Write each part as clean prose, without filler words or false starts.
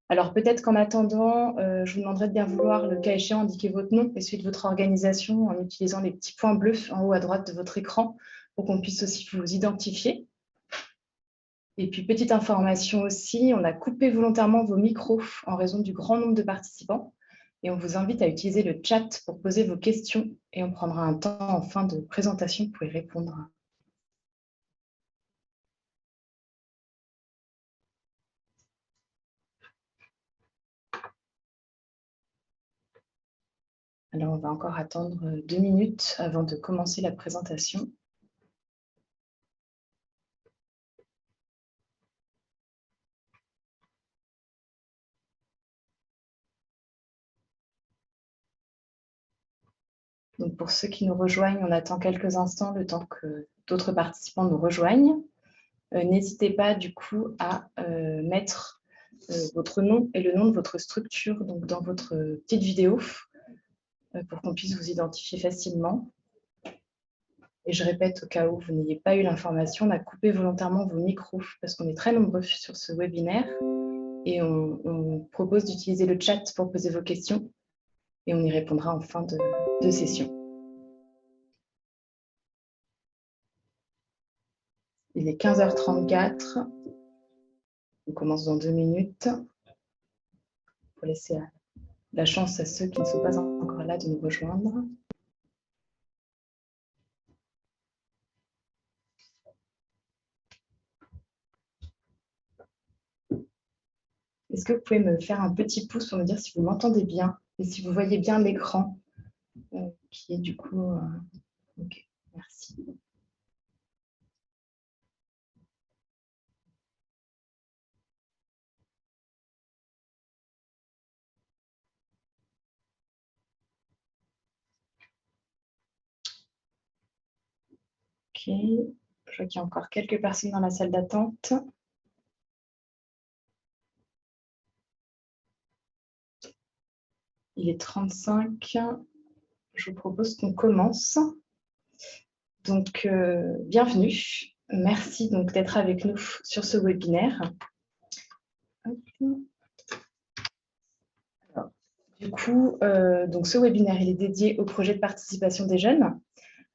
Alors peut-être qu'en attendant, je vous demanderai de bien vouloir, le cas échéant, indiquer votre nom et celui de votre organisation en utilisant les petits points bleus en haut à droite de votre écran pour qu'on puisse aussi vous identifier. Et puis petite information aussi, on a coupé volontairement vos micros en raison du grand nombre de participants et on vous invite à utiliser le chat pour poser vos questions et on prendra un temps en fin de présentation pour y répondre. Alors, on va encore attendre 2 minutes avant de commencer la présentation. Donc, pour ceux qui nous rejoignent, on attend quelques instants le temps que d'autres participants nous rejoignent. N'hésitez pas du coup à mettre votre nom et le nom de votre structure donc, dans votre petite vidéo pour qu'on puisse vous identifier facilement. Et je répète, au cas où vous n'ayez pas eu l'information, on a coupé volontairement vos micros parce qu'on est très nombreux sur ce webinaire et on propose d'utiliser le chat pour poser vos questions et on y répondra en fin de session. Il est 15h34, on commence dans 2 minutes pour laisser la chance à ceux qui ne sont pas encore là de nous rejoindre. Est-ce que vous pouvez me faire un petit pouce pour me dire si vous m'entendez bien et si vous voyez bien l'écran qui est du coup... Ok, merci. Ok, je vois qu'il y a encore quelques personnes dans la salle d'attente. Il est 35. Je vous propose qu'on commence. Donc, bienvenue. Merci donc d'être avec nous sur ce webinaire. Alors, du coup, donc ce webinaire il est dédié au projet de participation des jeunes.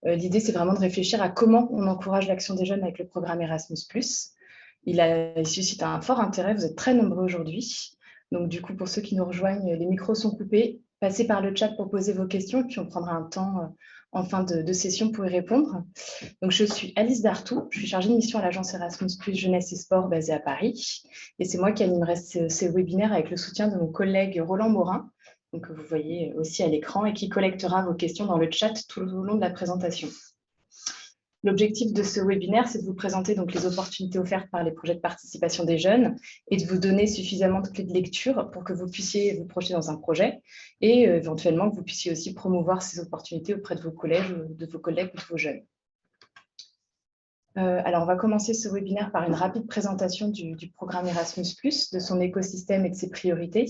L'idée, c'est vraiment de réfléchir à comment on encourage l'action des jeunes avec le programme Erasmus+. Il suscite un fort intérêt, vous êtes très nombreux aujourd'hui. Donc, du coup, pour ceux qui nous rejoignent, les micros sont coupés. Passez par le chat pour poser vos questions, et puis on prendra un temps en fin de session pour y répondre. Donc, je suis Alice Dartout, je suis chargée de mission à l'agence Erasmus+, Jeunesse et Sport basée à Paris. Et c'est moi qui animerai ces webinaires avec le soutien de mon collègue Roland Morin, donc, que vous voyez aussi à l'écran, et qui collectera vos questions dans le chat tout au long de la présentation. L'objectif de ce webinaire, c'est de vous présenter donc les opportunités offertes par les projets de participation des jeunes et de vous donner suffisamment de clés de lecture pour que vous puissiez vous projeter dans un projet et éventuellement que vous puissiez aussi promouvoir ces opportunités auprès de vos collègues ou de vos jeunes. Alors, on va commencer ce webinaire par une rapide présentation du programme Erasmus+, de son écosystème et de ses priorités.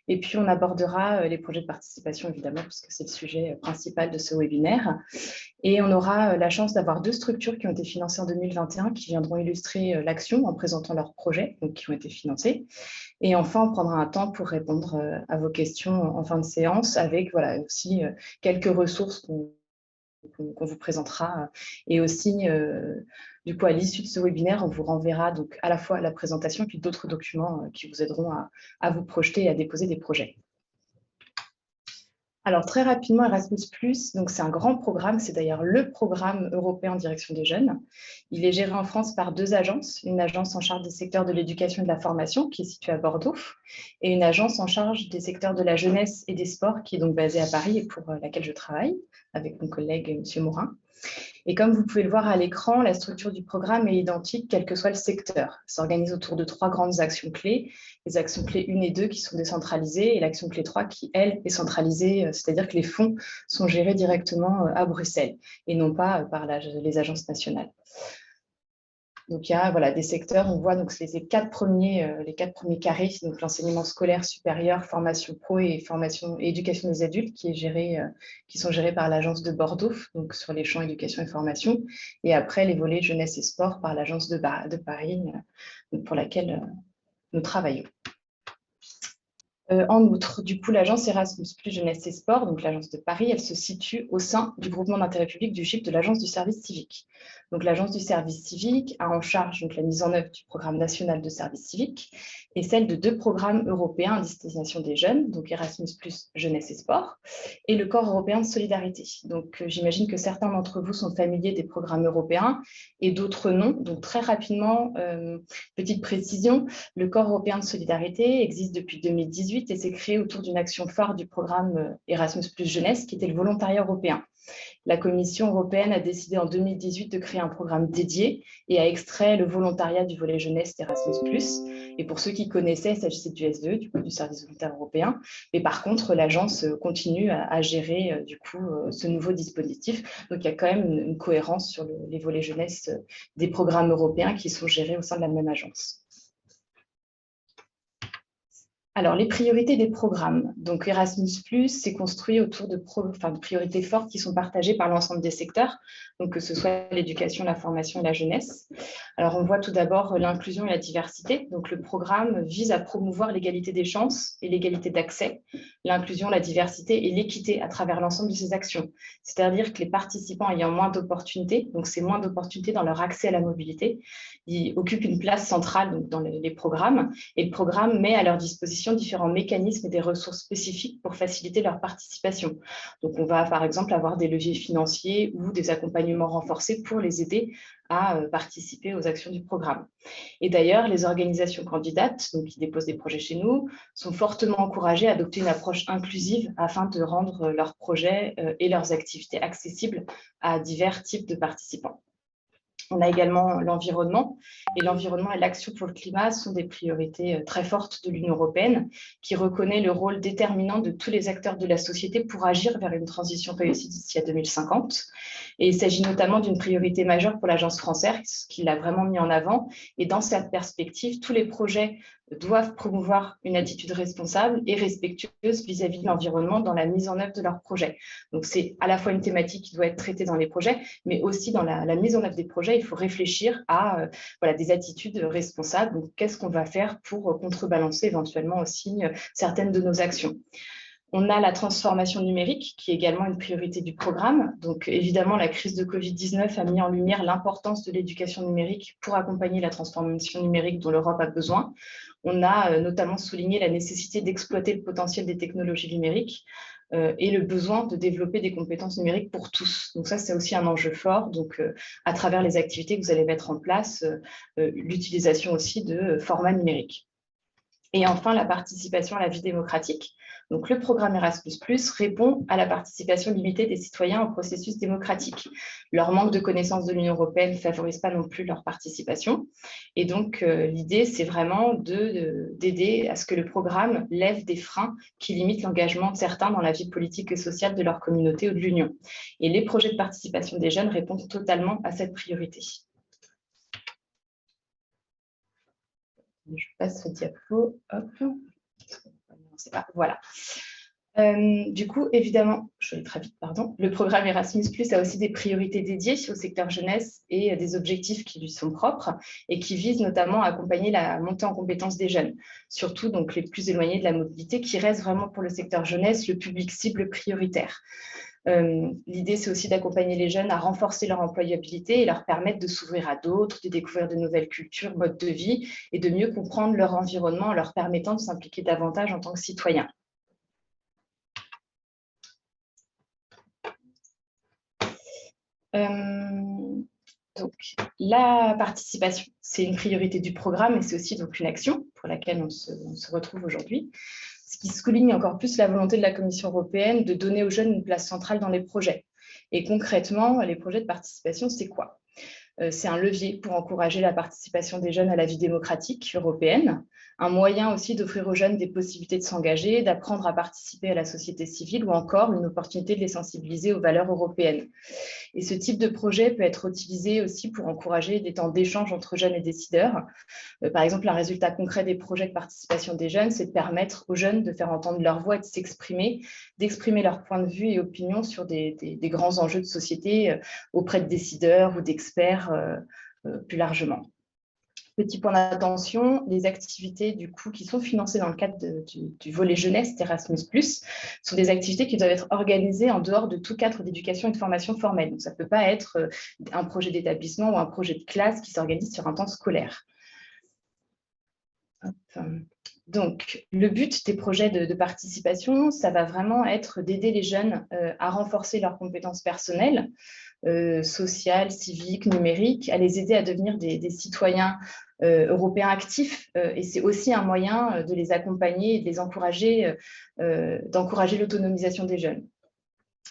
Et puis, on abordera les projets de participation, évidemment, puisque c'est le sujet principal de ce webinaire. Et on aura la chance d'avoir 2 structures qui ont été financées en 2021, qui viendront illustrer l'action en présentant leurs projets, donc qui ont été financés. Et enfin, on prendra un temps pour répondre à vos questions en fin de séance, avec voilà, aussi quelques ressources qu'on vous présentera. Et aussi, du coup, à l'issue de ce webinaire, on vous renverra donc à la fois la présentation puis d'autres documents qui vous aideront à vous projeter et à déposer des projets. Alors, très rapidement, Erasmus+, c'est un grand programme, c'est d'ailleurs le programme européen en direction des jeunes. Il est géré en France par 2 agences, une agence en charge des secteurs de l'éducation et de la formation, qui est située à Bordeaux, et une agence en charge des secteurs de la jeunesse et des sports, qui est donc basée à Paris et pour laquelle je travaille, avec mon collègue M. Morin. Et comme vous pouvez le voir à l'écran, la structure du programme est identique, quel que soit le secteur. Ça s'organise autour de 3 grandes actions clés, les actions clés 1 et 2 qui sont décentralisées et l'action clé 3 qui, elle, est centralisée, c'est-à-dire que les fonds sont gérés directement à Bruxelles et non pas par les agences nationales. Donc, il y a des secteurs, on voit donc les quatre premiers carrés, donc l'enseignement scolaire supérieur, formation pro et formation et éducation des adultes, qui sont gérés par l'agence de Bordeaux, donc sur les champs éducation et formation. Et après, les volets jeunesse et sport par l'agence de Paris, pour laquelle nous travaillons. En outre, du coup, l'agence Erasmus+ Jeunesse et Sport, donc l'agence de Paris, elle se situe au sein du groupement d'intérêt public du GIP de l'agence du service civique. Donc l'agence du service civique a en charge donc, la mise en œuvre du programme national de service civique et celle de 2 programmes européens à destination des jeunes, donc Erasmus+ Jeunesse et Sport, et le Corps européen de solidarité. Donc j'imagine que certains d'entre vous sont familiers des programmes européens et d'autres non. Donc très rapidement, petite précision, le Corps européen de solidarité existe depuis 2018 et s'est créé autour d'une action phare du programme Erasmus+ Jeunesse, qui était le volontariat européen. La Commission européenne a décidé en 2018 de créer un programme dédié et a extrait le volontariat du volet jeunesse d'Erasmus+. Et pour ceux qui connaissaient, il s'agissait du SDE, du service volontaire européen. Mais par contre, l'agence continue à gérer ce nouveau dispositif. Donc, il y a quand même une cohérence sur les volets jeunesse des programmes européens qui sont gérés au sein de la même agence. Alors, les priorités des programmes. Donc, Erasmus+, c'est construit autour de priorités fortes qui sont partagées par l'ensemble des secteurs, donc que ce soit l'éducation, la formation et la jeunesse. Alors, on voit tout d'abord l'inclusion et la diversité. Donc, le programme vise à promouvoir l'égalité des chances et l'égalité d'accès, l'inclusion, la diversité et l'équité à travers l'ensemble de ces actions. C'est-à-dire que les participants ayant moins d'opportunités, donc c'est moins d'opportunités dans leur accès à la mobilité, ils occupent une place centrale donc, dans les programmes, et le programme met à leur disposition différents mécanismes et des ressources spécifiques pour faciliter leur participation. Donc, on va par exemple avoir des leviers financiers ou des accompagnements renforcés pour les aider à participer aux actions du programme. Et d'ailleurs, les organisations candidates, donc qui déposent des projets chez nous, sont fortement encouragées à adopter une approche inclusive afin de rendre leurs projets et leurs activités accessibles à divers types de participants. On a également l'environnement, et l'environnement et l'action pour le climat sont des priorités très fortes de l'Union européenne, qui reconnaît le rôle déterminant de tous les acteurs de la société pour agir vers une transition réussie d'ici à 2050. Et il s'agit notamment d'une priorité majeure pour l'Agence française, qui l'a vraiment mis en avant. Et dans cette perspective, tous les projets doivent promouvoir une attitude responsable et respectueuse vis-à-vis de l'environnement dans la mise en œuvre de leurs projets. Donc, c'est à la fois une thématique qui doit être traitée dans les projets, mais aussi dans la mise en œuvre des projets, il faut réfléchir à des attitudes responsables. Donc, qu'est-ce qu'on va faire pour contrebalancer éventuellement aussi certaines de nos actions? On a la transformation numérique, qui est également une priorité du programme. Donc, évidemment, la crise de Covid-19 a mis en lumière l'importance de l'éducation numérique pour accompagner la transformation numérique dont l'Europe a besoin. On a notamment souligné la nécessité d'exploiter le potentiel des technologies numériques et le besoin de développer des compétences numériques pour tous. Donc ça, c'est aussi un enjeu fort. Donc, à travers les activités que vous allez mettre en place, l'utilisation aussi de formats numériques. Et enfin, la participation à la vie démocratique. Donc, le programme Erasmus+ répond à la participation limitée des citoyens au processus démocratique. Leur manque de connaissance de l'Union européenne ne favorise pas non plus leur participation. Et donc, l'idée, c'est vraiment d'aider à ce que le programme lève des freins qui limitent l'engagement de certains dans la vie politique et sociale de leur communauté ou de l'Union. Et les projets de participation des jeunes répondent totalement à cette priorité. Je passe le diapo. Hop. Voilà. Du coup, évidemment, je vais très vite, pardon. Le programme Erasmus+ a aussi des priorités dédiées au secteur jeunesse et des objectifs qui lui sont propres et qui visent notamment à accompagner la montée en compétences des jeunes, surtout donc les plus éloignés de la mobilité, qui reste vraiment pour le secteur jeunesse le public cible prioritaire. L'idée, c'est aussi d'accompagner les jeunes à renforcer leur employabilité et leur permettre de s'ouvrir à d'autres, de découvrir de nouvelles cultures, modes de vie et de mieux comprendre leur environnement en leur permettant de s'impliquer davantage en tant que citoyens. Donc, la participation, c'est une priorité du programme et c'est aussi donc une action pour laquelle on se retrouve aujourd'hui. Ce qui souligne encore plus la volonté de la Commission européenne de donner aux jeunes une place centrale dans les projets. Et concrètement, les projets de participation, c'est quoi ? C'est un levier pour encourager la participation des jeunes à la vie démocratique européenne, un moyen aussi d'offrir aux jeunes des possibilités de s'engager, d'apprendre à participer à la société civile ou encore une opportunité de les sensibiliser aux valeurs européennes. Et ce type de projet peut être utilisé aussi pour encourager des temps d'échange entre jeunes et décideurs. Par exemple, un résultat concret des projets de participation des jeunes, c'est de permettre aux jeunes de faire entendre leur voix et de s'exprimer, d'exprimer leur point de vue et opinion sur des grands enjeux de société auprès de décideurs ou d'experts plus largement. Petit point d'attention, les activités du coup, qui sont financées dans le cadre du volet jeunesse d'Erasmus+, sont des activités qui doivent être organisées en dehors de tout cadre d'éducation et de formation formelle. Donc, ça ne peut pas être un projet d'établissement ou un projet de classe qui s'organise sur un temps scolaire. Donc, le but des projets de participation, ça va vraiment être d'aider les jeunes à renforcer leurs compétences personnelles, sociales, civiques, numériques, à les aider à devenir des citoyens européens actifs. Et c'est aussi un moyen de les accompagner et de les encourager, d'encourager l'autonomisation des jeunes.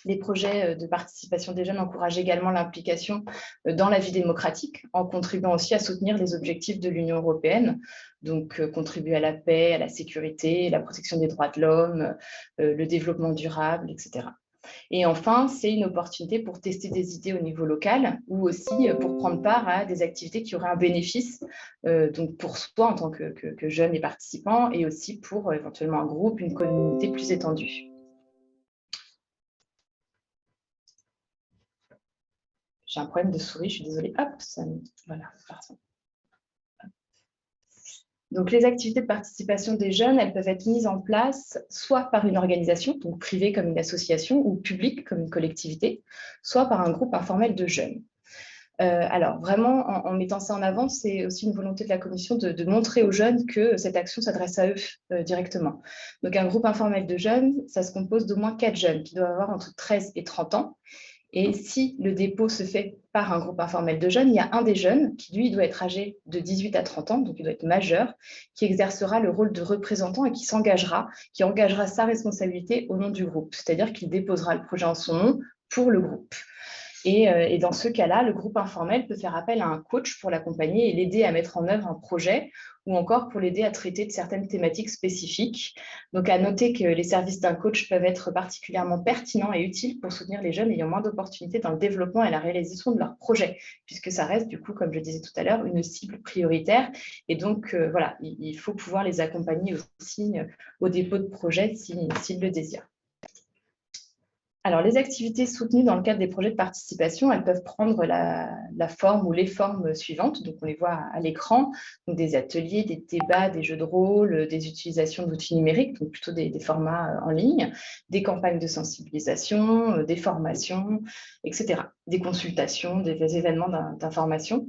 Les projets de participation des jeunes encouragent également l'implication dans la vie démocratique, en contribuant aussi à soutenir les objectifs de l'Union européenne, donc contribuer à la paix, à la sécurité, la protection des droits de l'homme, le développement durable, etc. Et enfin, c'est une opportunité pour tester des idées au niveau local ou aussi pour prendre part à des activités qui auraient un bénéfice, donc pour soi en tant que jeune et participant, et aussi pour éventuellement un groupe, une communauté plus étendue. J'ai un problème de souris, je suis désolée. Hop, voilà, pardon. Donc, les activités de participation des jeunes, elles peuvent être mises en place soit par une organisation, donc privée comme une association, ou publique comme une collectivité, soit par un groupe informel de jeunes. Alors, vraiment, en mettant ça en avant, c'est aussi une volonté de la Commission de montrer aux jeunes que cette action s'adresse à eux directement. Donc, un groupe informel de jeunes, ça se compose d'au moins 4 jeunes qui doivent avoir entre 13 et 30 ans. Et si le dépôt se fait par un groupe informel de jeunes, il y a un des jeunes qui, lui, doit être âgé de 18 à 30 ans, donc il doit être majeur, qui exercera le rôle de représentant et qui engagera sa responsabilité au nom du groupe. C'est-à-dire qu'il déposera le projet en son nom pour le groupe. Et dans ce cas-là, le groupe informel peut faire appel à un coach pour l'accompagner et l'aider à mettre en œuvre un projet ou encore pour l'aider à traiter de certaines thématiques spécifiques. Donc, à noter que les services d'un coach peuvent être particulièrement pertinents et utiles pour soutenir les jeunes ayant moins d'opportunités dans le développement et la réalisation de leur projet, puisque ça reste, du coup, comme je disais tout à l'heure, une cible prioritaire. Et donc, voilà, il faut pouvoir les accompagner aussi au dépôt de projet s'ils le désirent. Alors, les activités soutenues dans le cadre des projets de participation, elles peuvent prendre la forme ou les formes suivantes. Donc, on les voit à l'écran, donc des ateliers, des débats, des jeux de rôle, des utilisations d'outils numériques, donc plutôt des formats en ligne, des campagnes de sensibilisation, des formations, etc. Des consultations, des événements d'information.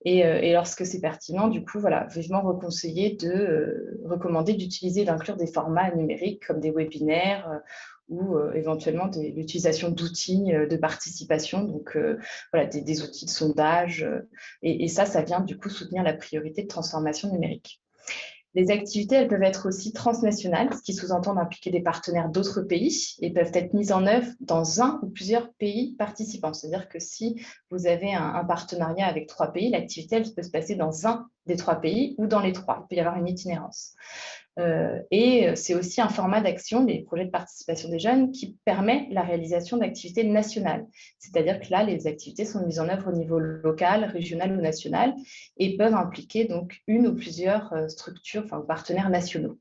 Et lorsque c'est pertinent, du coup, voilà, vivement recommander d'utiliser et d'inclure des formats numériques comme des webinaires, ou éventuellement l'utilisation d'outils de participation, donc voilà, des outils de sondage. Et ça vient du coup soutenir la priorité de transformation numérique. Les activités, elles peuvent être aussi transnationales, ce qui sous-entend impliquer des partenaires d'autres pays et peuvent être mises en œuvre dans un ou plusieurs pays participants. C'est-à-dire que si vous avez un partenariat avec 3 pays, l'activité, elle peut se passer dans un des 3 pays ou dans les 3. Il peut y avoir une itinérance. Et c'est aussi un format d'action, les projets de participation des jeunes, qui permet la réalisation d'activités nationales. C'est-à-dire que là, les activités sont mises en œuvre au niveau local, régional ou national et peuvent impliquer donc une ou plusieurs structures, enfin partenaires nationaux.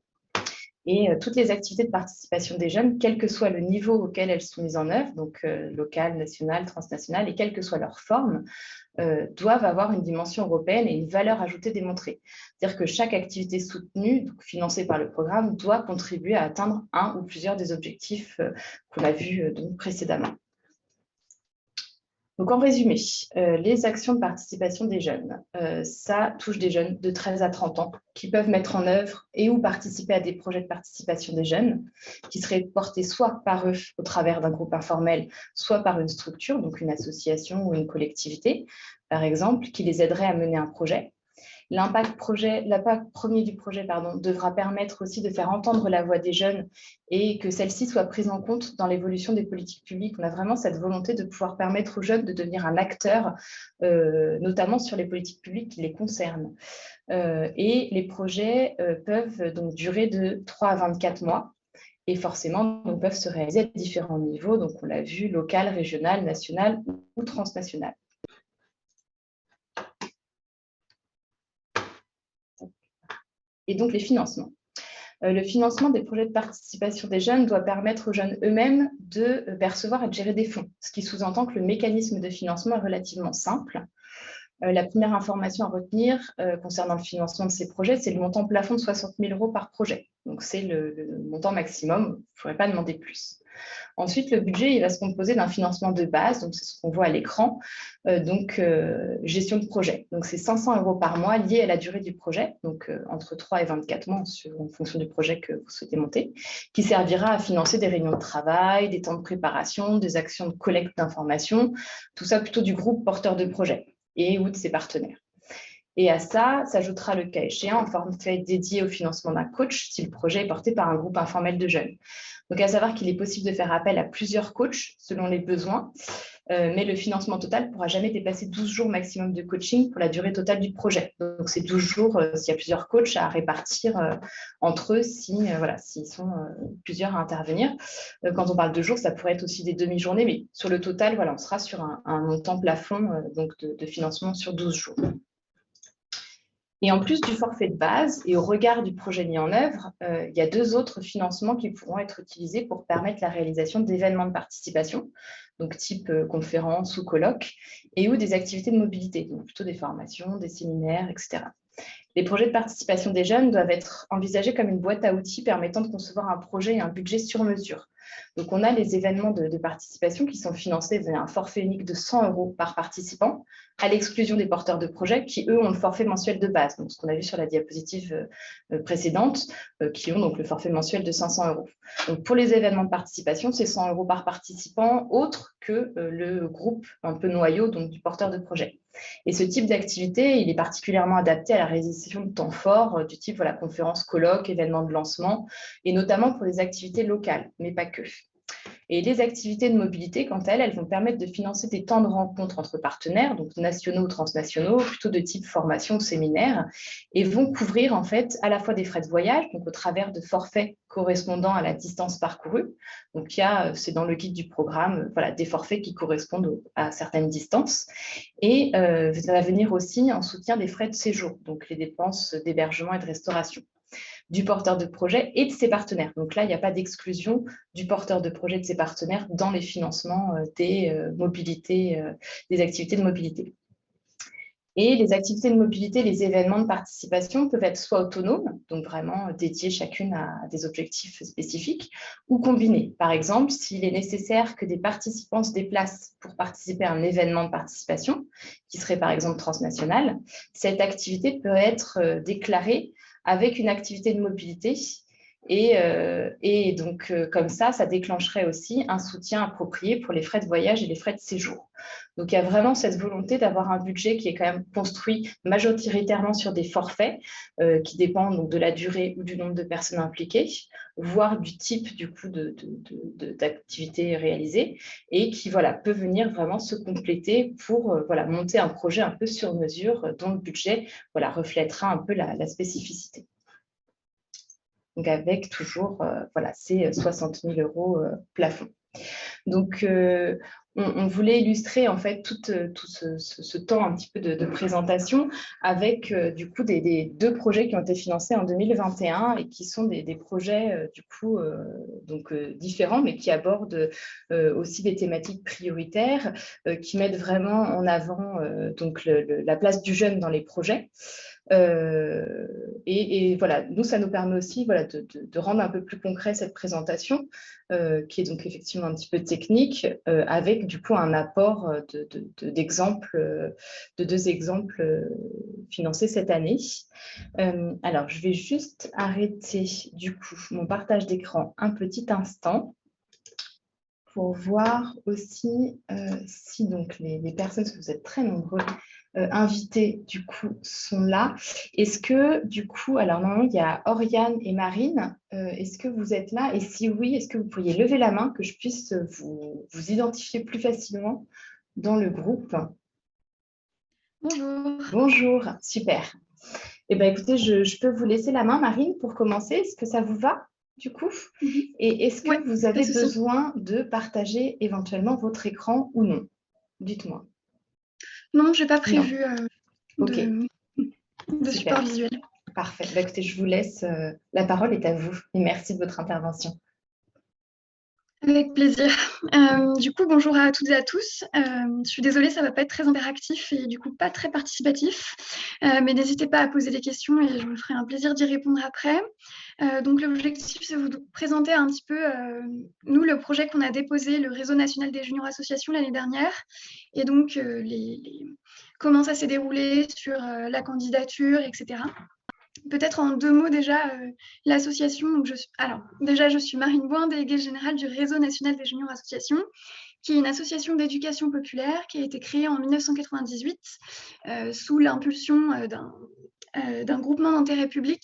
Et toutes les activités de participation des jeunes, quel que soit le niveau auquel elles sont mises en œuvre, donc local, national, transnational, et quelle que soit leur forme, doivent avoir une dimension européenne et une valeur ajoutée démontrée. C'est-à-dire que chaque activité soutenue, donc financée par le programme, doit contribuer à atteindre un ou plusieurs des objectifs qu'on a vus donc précédemment. Donc, en résumé, les actions de participation des jeunes, ça touche des jeunes de 13 à 30 ans qui peuvent mettre en œuvre et ou participer à des projets de participation des jeunes qui seraient portés soit par eux au travers d'un groupe informel, soit par une structure, donc une association ou une collectivité, par exemple, qui les aiderait à mener un projet. L'impact premier du projet devra permettre aussi de faire entendre la voix des jeunes et que celle-ci soit prise en compte dans l'évolution des politiques publiques. On a vraiment cette volonté de pouvoir permettre aux jeunes de devenir un acteur, notamment sur les politiques publiques qui les concernent. Et les projets peuvent donc durer de 3 à 24 mois. Et forcément, ils peuvent se réaliser à différents niveaux. Donc, on l'a vu, local, régional, national ou transnational. Et donc, les financements. Le financement des projets de participation des jeunes doit permettre aux jeunes eux-mêmes de percevoir et de gérer des fonds, ce qui sous-entend que le mécanisme de financement est relativement simple. La première information à retenir concernant le financement de ces projets, c'est le montant plafond de 60 000 € par projet. Donc, c'est le montant maximum, il ne faudrait pas demander plus. Ensuite, le budget il va se composer d'un financement de base, donc c'est ce qu'on voit à l'écran, gestion de projet. Donc, c'est 500 € par mois liés à la durée du projet, donc entre 3 et 24 mois en fonction du projet que vous souhaitez monter, qui servira à financer des réunions de travail, des temps de préparation, des actions de collecte d'informations, tout ça plutôt du groupe porteur de projet et ou de ses partenaires. Et à ça s'ajoutera le cas échéant un forfait dédié au financement d'un coach si le projet est porté par un groupe informel de jeunes. Donc, à savoir qu'il est possible de faire appel à plusieurs coachs selon les besoins, mais le financement total ne pourra jamais dépasser 12 jours maximum de coaching pour la durée totale du projet. Donc, c'est 12 jours s'il y a plusieurs coachs à répartir entre eux s'ils sont plusieurs à intervenir. Quand on parle de jours, ça pourrait être aussi des demi-journées, mais sur le total, on sera sur un montant plafond de financement sur 12 jours. Et en plus du forfait de base, et au regard du projet mis en œuvre, il y a 2 autres financements qui pourront être utilisés pour permettre la réalisation d'événements de participation, donc type conférences ou colloques, et ou des activités de mobilité, donc plutôt des formations, des séminaires, etc. Les projets de participation des jeunes doivent être envisagés comme une boîte à outils permettant de concevoir un projet et un budget sur mesure. Donc, on a les événements de participation qui sont financés via un forfait unique de 100 € par participant, à l'exclusion des porteurs de projets qui, eux, ont le forfait mensuel de base, donc ce qu'on a vu sur la diapositive précédente, qui ont donc le forfait mensuel de 500 €. Donc, pour les événements de participation, c'est 100 € par participant, autre que le groupe un peu noyau donc, du porteur de projet. Et ce type d'activité, il est particulièrement adapté à la réalisation de temps forts du type conférence, colloque, événements de lancement, et notamment pour des activités locales, mais pas que. Et les activités de mobilité, quant à elles, elles vont permettre de financer des temps de rencontre entre partenaires, donc nationaux ou transnationaux, plutôt de type formation ou séminaire, et vont couvrir en fait à la fois des frais de voyage, donc au travers de forfaits correspondant à la distance parcourue. Donc c'est dans le guide du programme, des forfaits qui correspondent à certaines distances. Et ça va venir aussi en soutien des frais de séjour, donc les dépenses d'hébergement et de restauration du porteur de projet et de ses partenaires. Donc là, il n'y a pas d'exclusion du porteur de projet et de ses partenaires dans les financements des activités de mobilité. Et les activités de mobilité, les événements de participation peuvent être soit autonomes, donc vraiment dédiés chacune à des objectifs spécifiques, ou combinés. Par exemple, s'il est nécessaire que des participants se déplacent pour participer à un événement de participation, qui serait par exemple transnational, cette activité peut être déclarée avec une activité de mobilité. Et donc, comme ça déclencherait aussi un soutien approprié pour les frais de voyage et les frais de séjour. Donc, il y a vraiment cette volonté d'avoir un budget qui est quand même construit majoritairement sur des forfaits qui dépendent donc, de la durée ou du nombre de personnes impliquées, voire du type du coup d'activité réalisée et qui peut venir vraiment se compléter pour monter un projet un peu sur mesure dont le budget reflètera un peu la spécificité. Donc, avec toujours ces 60 000 € plafond. Donc, on voulait illustrer en fait tout ce temps un petit peu de présentation avec du coup des 2 projets qui ont été financés en 2021 et qui sont des projets du coup différents mais qui abordent aussi des thématiques prioritaires qui mettent vraiment en avant donc la place du jeune dans les projets. Et nous, ça nous permet aussi de rendre un peu plus concret cette présentation, qui est donc effectivement un petit peu technique, avec du coup un apport d'exemples, de 2 exemples financés cette année. Alors, je vais juste arrêter du coup mon partage d'écran un petit instant. pour voir aussi si donc les personnes, parce que vous êtes très nombreux, invités du coup sont là. Est-ce que du coup, alors normalement il y a Oriane et Marine, est-ce que vous êtes là? Et si oui, est-ce que vous pourriez lever la main que je puisse vous identifier plus facilement dans le groupe? Bonjour. Bonjour, super. Eh bien, écoutez, je peux vous laisser la main, Marine, pour commencer. Est-ce que ça vous va, du coup? Et est-ce Ouais, que vous pas de avez souci. besoin de partager éventuellement votre écran ou non? Dites-moi. Non, j'ai pas Non. prévu OK, de support super. visuel. Parfait. Bah, écoutez, je vous laisse. La parole est à vous. Et merci de votre intervention. Avec plaisir. Du coup, bonjour à toutes et à tous. Je suis désolée, ça va pas être très interactif et du coup pas très participatif. Mais n'hésitez pas à poser des questions et je me ferai un plaisir d'y répondre après. Donc l'objectif, c'est vous présenter un petit peu, nous, le projet qu'on a déposé, le Réseau national des juniors associations l'année dernière. Et donc, comment ça s'est déroulé sur la candidature, etc. Peut-être en 2 mots déjà, l'association. Alors, déjà, je suis Marine Boin, déléguée générale du Réseau national des juniors associations, qui est une association d'éducation populaire qui a été créée en 1998 sous l'impulsion d'un groupement d'intérêt public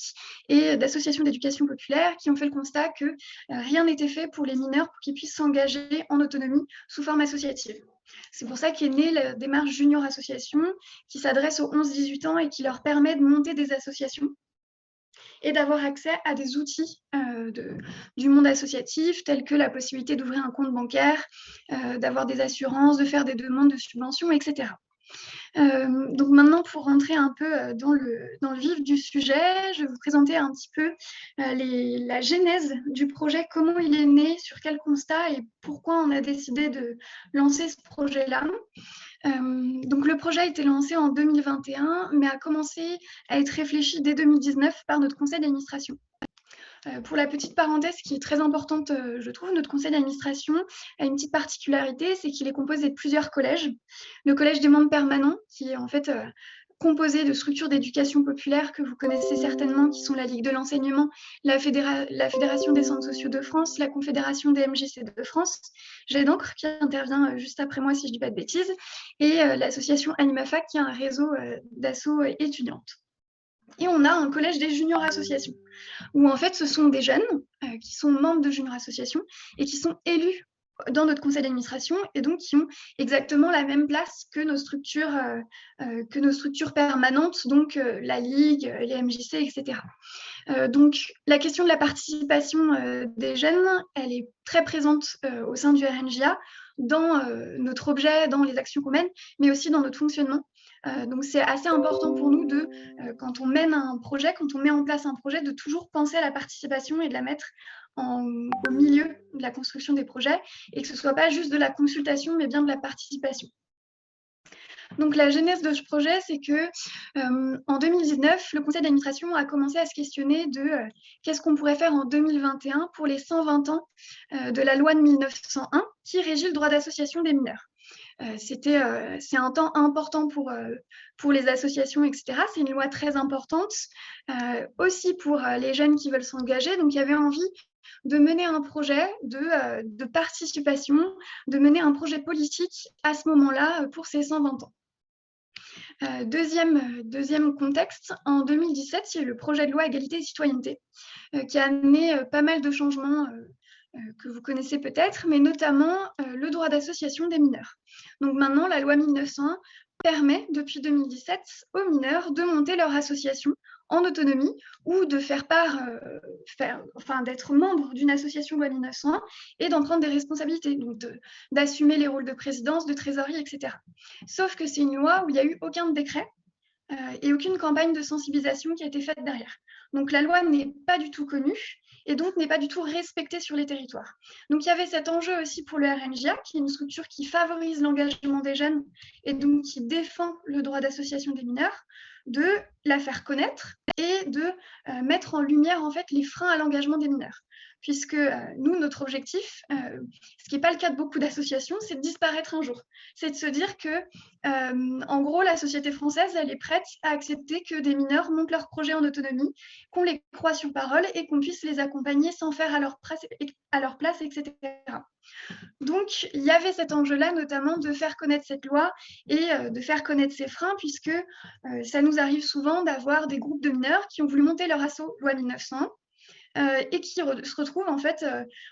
et d'associations d'éducation populaire qui ont fait le constat que rien n'était fait pour les mineurs pour qu'ils puissent s'engager en autonomie sous forme associative. C'est pour ça qu'est née la démarche Junior Association qui s'adresse aux 11-18 ans et qui leur permet de monter des associations et d'avoir accès à des outils du monde associatif, tels que la possibilité d'ouvrir un compte bancaire, d'avoir des assurances, de faire des demandes de subventions, etc. Donc maintenant, pour rentrer un peu dans le vif du sujet, je vais vous présenter un petit peu la genèse du projet, comment il est né, sur quel constat et pourquoi on a décidé de lancer ce projet-là. Donc le projet a été lancé en 2021, mais a commencé à être réfléchi dès 2019 par notre conseil d'administration. Pour la petite parenthèse qui est très importante, je trouve, notre conseil d'administration a une petite particularité, c'est qu'il est composé de plusieurs collèges. Le collège des membres permanents, qui est en fait composé de structures d'éducation populaire que vous connaissez certainement, qui sont la Ligue de l'enseignement, la Fédération des centres sociaux de France, la Confédération des MJC de France, GEDAncre, qui intervient juste après moi si je ne dis pas de bêtises, et l'association AnimaFac, qui est un réseau d'assauts étudiantes. Et on a un collège des juniors associations, où en fait ce sont des jeunes qui sont membres de juniors associations et qui sont élus dans notre conseil d'administration et donc qui ont exactement la même place que nos structures permanentes, donc la Ligue, les MJC, etc. Donc la question de la participation des jeunes, elle est très présente au sein du RNJA, dans notre objet, dans les actions qu'on mène, mais aussi dans notre fonctionnement. Donc c'est assez important pour nous quand on mène un projet, quand on met en place un projet, de toujours penser à la participation et de la mettre au milieu de la construction des projets et que ce ne soit pas juste de la consultation, mais bien de la participation. Donc la genèse de ce projet, c'est que en 2019, le conseil d'administration a commencé à se questionner de qu'est-ce qu'on pourrait faire en 2021 pour les 120 ans de la loi de 1901 qui régit le droit d'association des mineurs. C'est un temps important pour les associations, etc. C'est une loi très importante, aussi pour les jeunes qui veulent s'engager. Donc, il y avait envie de mener un projet de participation, de mener un projet politique à ce moment-là pour ces 120 ans. Deuxième contexte, en 2017, il y a eu le projet de loi Égalité et Citoyenneté qui a amené pas mal de changements que vous connaissez peut-être, mais notamment le droit d'association des mineurs. Donc maintenant, la loi 1901 permet, depuis 2017, aux mineurs de monter leur association en autonomie ou de d'être membre d'une association loi 1901 et d'en prendre des responsabilités, donc d'assumer les rôles de présidence, de trésorerie, etc. Sauf que c'est une loi où il n'y a eu aucun décret et aucune campagne de sensibilisation qui a été faite derrière. Donc la loi n'est pas du tout connue et donc n'est pas du tout respectée sur les territoires. Donc il y avait cet enjeu aussi pour le RNJA, qui est une structure qui favorise l'engagement des jeunes et donc qui défend le droit d'association des mineurs, de la faire connaître et de mettre en lumière en fait les freins à l'engagement des mineurs. puisque nous, notre objectif, ce qui n'est pas le cas de beaucoup d'associations, c'est de disparaître un jour. C'est de se dire que, en gros, la société française, elle est prête à accepter que des mineurs montent leurs projets en autonomie, qu'on les croit sur parole et qu'on puisse les accompagner sans faire à leur place, etc. Donc, il y avait cet enjeu-là, notamment de faire connaître cette loi et de faire connaître ses freins, puisque ça nous arrive souvent d'avoir des groupes de mineurs qui ont voulu monter leur assaut loi 1900 et qui se retrouvent, en fait,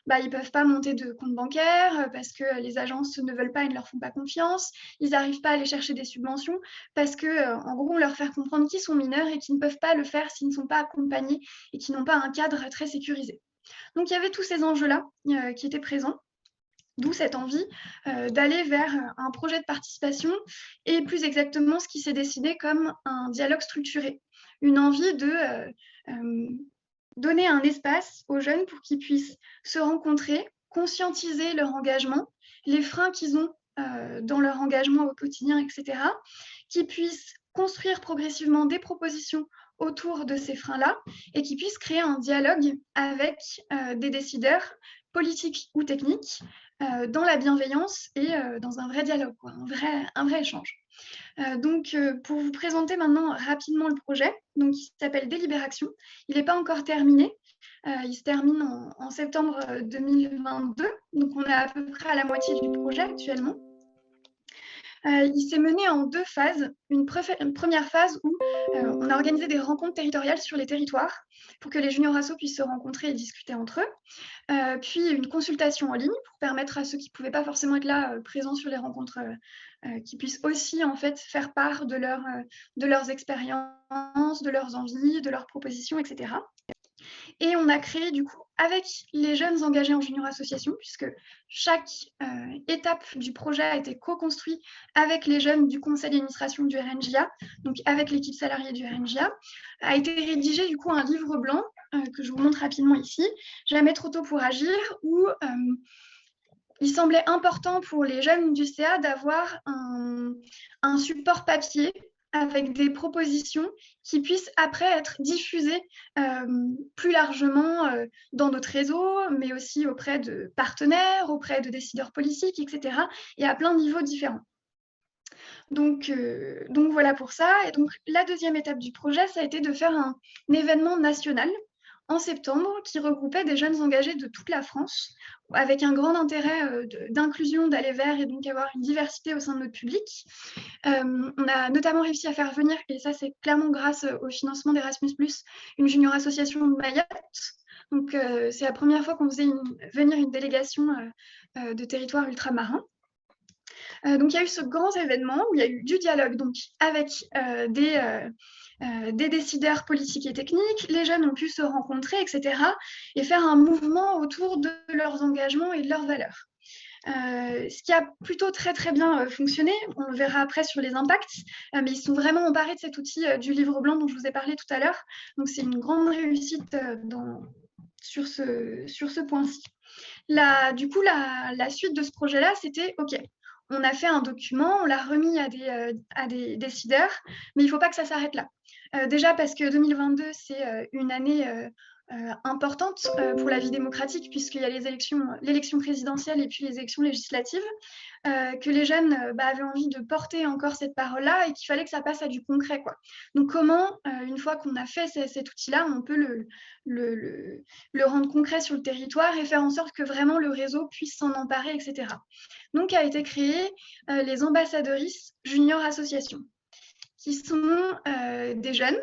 ils ne peuvent pas monter de compte bancaire parce que les agences ne veulent pas et ne leur font pas confiance. Ils n'arrivent pas à aller chercher des subventions parce que, en gros, on leur fait comprendre qu'ils sont mineurs et qu'ils ne peuvent pas le faire s'ils ne sont pas accompagnés et qu'ils n'ont pas un cadre très sécurisé. Donc, il y avait tous ces enjeux-là qui étaient présents. D'où cette envie d'aller vers un projet de participation et plus exactement ce qui s'est dessiné comme un dialogue structuré. Une envie de donner un espace aux jeunes pour qu'ils puissent se rencontrer, conscientiser leur engagement, les freins qu'ils ont dans leur engagement au quotidien, etc., qu'ils puissent construire progressivement des propositions autour de ces freins-là et qu'ils puissent créer un dialogue avec des décideurs politiques ou techniques dans la bienveillance et dans un vrai dialogue, quoi, un vrai échange. Donc, pour vous présenter maintenant rapidement le projet, donc, il s'appelle Délibération. Il n'est pas encore terminé. Il se termine en septembre 2022. Donc, on est à peu près à la moitié du projet actuellement. Il s'est mené en 2 phases. Une première phase où on a organisé des rencontres territoriales sur les territoires pour que les juniors assos puissent se rencontrer et discuter entre eux. Puis une consultation en ligne pour permettre à ceux qui ne pouvaient pas forcément être là présents sur les rencontres qui puissent aussi en fait faire part de leurs expériences, de leurs envies, de leurs propositions, etc. Et on a créé du coup avec les jeunes engagés en junior association, puisque chaque étape du projet a été co-construite avec les jeunes du conseil d'administration du RNJA, donc avec l'équipe salariée du RNJA, a été rédigé du coup un livre blanc que je vous montre rapidement ici, Jamais trop tôt pour agir, où il semblait important pour les jeunes du CA d'avoir un support papier avec des propositions qui puissent après être diffusées plus largement dans notre réseau, mais aussi auprès de partenaires, auprès de décideurs politiques, etc. et à plein de niveaux différents. Donc voilà pour ça. Et donc la deuxième étape du projet, ça a été de faire un événement national en septembre qui regroupait des jeunes engagés de toute la France, avec un grand intérêt d'inclusion, d'aller vers et donc avoir une diversité au sein de notre public. On a notamment réussi à faire venir, et ça c'est clairement grâce au financement d'Erasmus+, une junior association de Mayotte. Donc c'est la première fois qu'on faisait venir une délégation de territoires ultramarins. Donc il y a eu ce grand événement où il y a eu du dialogue donc, avec des décideurs politiques et techniques, les jeunes ont pu se rencontrer, etc. et faire un mouvement autour de leurs engagements et de leurs valeurs. Ce qui a plutôt très très bien fonctionné, on le verra après sur les impacts, mais ils sont vraiment emparés de cet outil du livre blanc dont je vous ai parlé tout à l'heure, donc c'est une grande réussite sur ce point-ci. Du coup, la suite de ce projet-là, c'était OK, on a fait un document, on l'a remis à des décideurs, mais il ne faut pas que ça s'arrête là. Déjà parce que 2022, c'est une année importante pour la vie démocratique, puisqu'il y a l'élection présidentielle et puis les élections législatives, que les jeunes avaient envie de porter encore cette parole-là et qu'il fallait que ça passe à du concret, quoi. Donc comment, une fois qu'on a fait cet outil-là, on peut le rendre concret sur le territoire et faire en sorte que vraiment le réseau puisse s'en emparer, etc. Donc a été créé les ambassadeuristes junior associations, qui sont des jeunes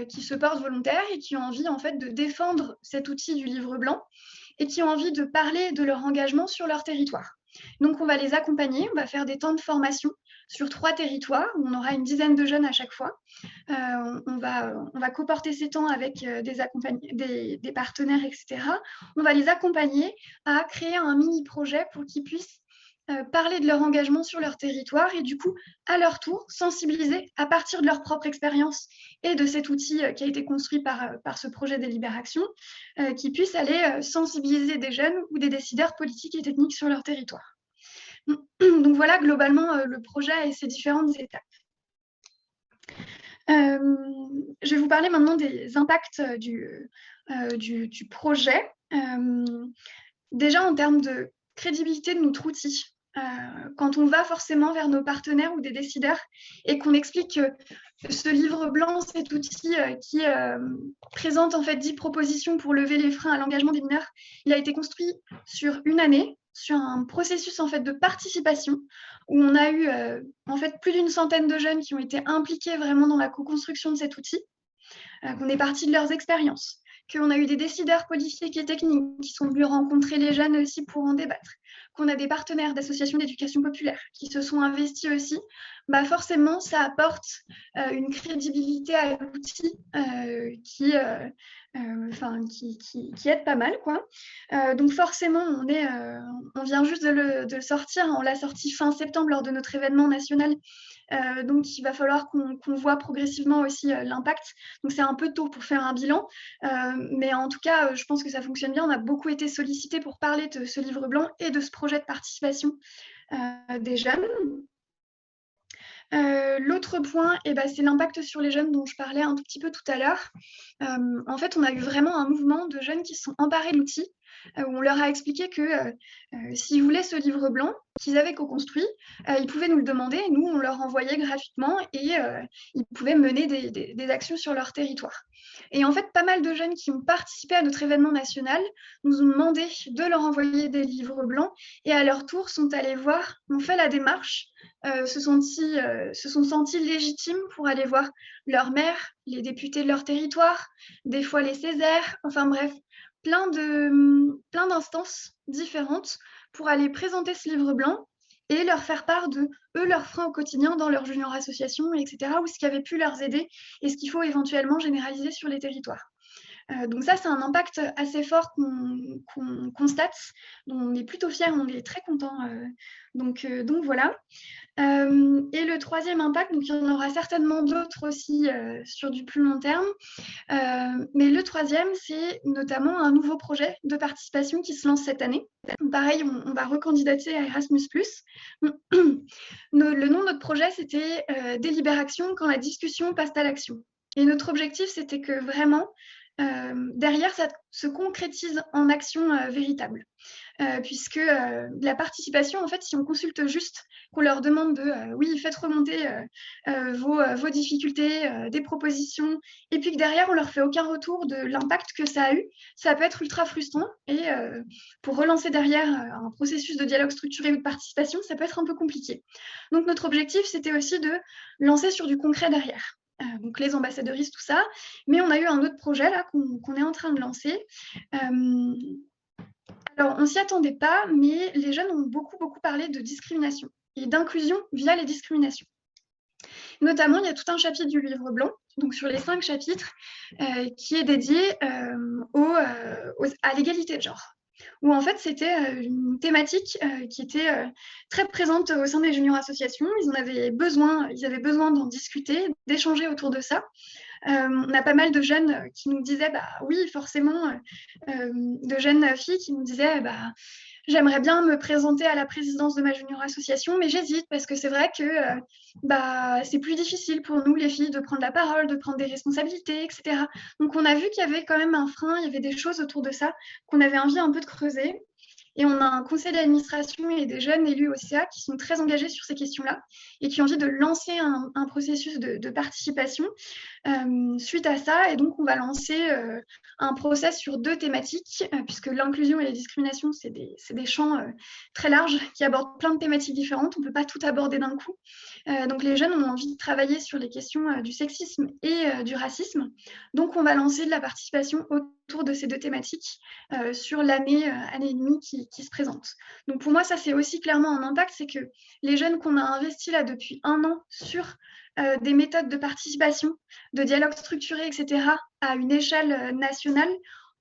qui se portent volontaires et qui ont envie en fait de défendre cet outil du livre blanc et qui ont envie de parler de leur engagement sur leur territoire. Donc on va les accompagner, on va faire des temps de formation sur 3 territoires où on aura une dizaine de jeunes à chaque fois. On va coporter ces temps avec des partenaires, etc. On va les accompagner à créer un mini-projet pour qu'ils puissent parler de leur engagement sur leur territoire et du coup, à leur tour, sensibiliser à partir de leur propre expérience et de cet outil qui a été construit par ce projet Délibération, qui puissent aller sensibiliser des jeunes ou des décideurs politiques et techniques sur leur territoire. Donc voilà globalement le projet et ses différentes étapes. Je vais vous parler maintenant des impacts du projet. Déjà en termes de crédibilité de notre outil. Quand on va forcément vers nos partenaires ou des décideurs et qu'on explique que ce livre blanc, cet outil qui présente en fait 10 propositions pour lever les freins à l'engagement des mineurs, il a été construit sur une année, sur un processus en fait de participation où on a eu en fait plus d'une centaine de jeunes qui ont été impliqués vraiment dans la co-construction de cet outil, qu'on est parti de leurs expériences, qu'on a eu des décideurs politiques et techniques qui sont venus rencontrer les jeunes aussi pour en débattre, qu'on a des partenaires d'associations d'éducation populaire qui se sont investis aussi, bah forcément, ça apporte une crédibilité à l'outil qui aide pas mal, quoi. Donc forcément, on vient juste de le sortir. On l'a sorti fin septembre lors de notre événement national. Donc, il va falloir qu'on voit progressivement aussi l'impact. Donc, c'est un peu tôt pour faire un bilan. Mais en tout cas, je pense que ça fonctionne bien. On a beaucoup été sollicités pour parler de ce livre blanc et de ce projet de participation des jeunes. L'autre point, c'est l'impact sur les jeunes dont je parlais un tout petit peu tout à l'heure. En fait, on a eu vraiment un mouvement de jeunes qui se sont emparés de l'outil, où on leur a expliqué que s'ils voulaient ce livre blanc qu'ils avaient co-construit, ils pouvaient nous le demander, et nous, on leur envoyait gratuitement et ils pouvaient mener des actions sur leur territoire. Et en fait, pas mal de jeunes qui ont participé à notre événement national nous ont demandé de leur envoyer des livres blancs et à leur tour sont allés voir, ont fait la démarche, se sont sentis légitimes pour aller voir leur maire, les députés de leur territoire, des fois les Césaires, enfin bref, plein d'instances différentes pour aller présenter ce livre blanc et leur faire part de eux, leurs freins au quotidien dans leur junior association, etc., ou ce qui avait pu leur aider et ce qu'il faut éventuellement généraliser sur les territoires. Donc ça, c'est un impact assez fort qu'on constate, dont on est plutôt fiers, on est très contents. Donc voilà. Et le troisième impact, donc il y en aura certainement d'autres aussi sur du plus long terme, mais le troisième, c'est notamment un nouveau projet de participation qui se lance cette année. Pareil, on va recandidater à Erasmus+. Le nom de notre projet, c'était Délibération quand la discussion passe à l'action. Et notre objectif, c'était que vraiment, derrière, ça se concrétise en action véritable. Puisque la participation, en fait, si on consulte juste, qu'on leur demande de, oui, faites remonter vos difficultés, des propositions, et puis que derrière, on leur fait aucun retour de l'impact que ça a eu, ça peut être ultra frustrant. Et pour relancer derrière un processus de dialogue structuré ou de participation, ça peut être un peu compliqué. Donc, notre objectif, c'était aussi de lancer sur du concret derrière. Donc les ambassadeuristes, tout ça. Mais on a eu un autre projet là qu'on est en train de lancer. Alors, on ne s'y attendait pas, mais les jeunes ont beaucoup parlé de discrimination et d'inclusion via les discriminations. Notamment, il y a tout un chapitre du livre blanc, donc sur les 5 chapitres, qui est dédié à l'égalité de genre. Où en fait, c'était une thématique qui était très présente au sein des junior associations. Ils avaient besoin d'en discuter, d'échanger autour de ça. On a pas mal de jeunes qui nous disaient, bah oui, forcément, de jeunes filles qui nous disaient, bah, j'aimerais bien me présenter à la présidence de ma junior association, mais j'hésite parce que c'est vrai que c'est plus difficile pour nous, les filles, de prendre la parole, de prendre des responsabilités, etc. Donc, on a vu qu'il y avait quand même un frein, il y avait des choses autour de ça qu'on avait envie un peu de creuser. Et on a un conseil d'administration et des jeunes élus au CA qui sont très engagés sur ces questions-là et qui ont envie de lancer un processus de participation suite à ça. Et donc, on va lancer un process sur 2 thématiques, puisque l'inclusion et la discrimination, c'est des champs très larges qui abordent plein de thématiques différentes. On ne peut pas tout aborder d'un coup. Donc, les jeunes ont envie de travailler sur les questions du sexisme et du racisme. Donc, on va lancer de la participation autour de ces 2 thématiques sur année et demie qui se présente. Donc pour moi, ça c'est aussi clairement un impact, c'est que les jeunes qu'on a investis là depuis 1 an sur des méthodes de participation, de dialogue structuré, etc., à une échelle nationale,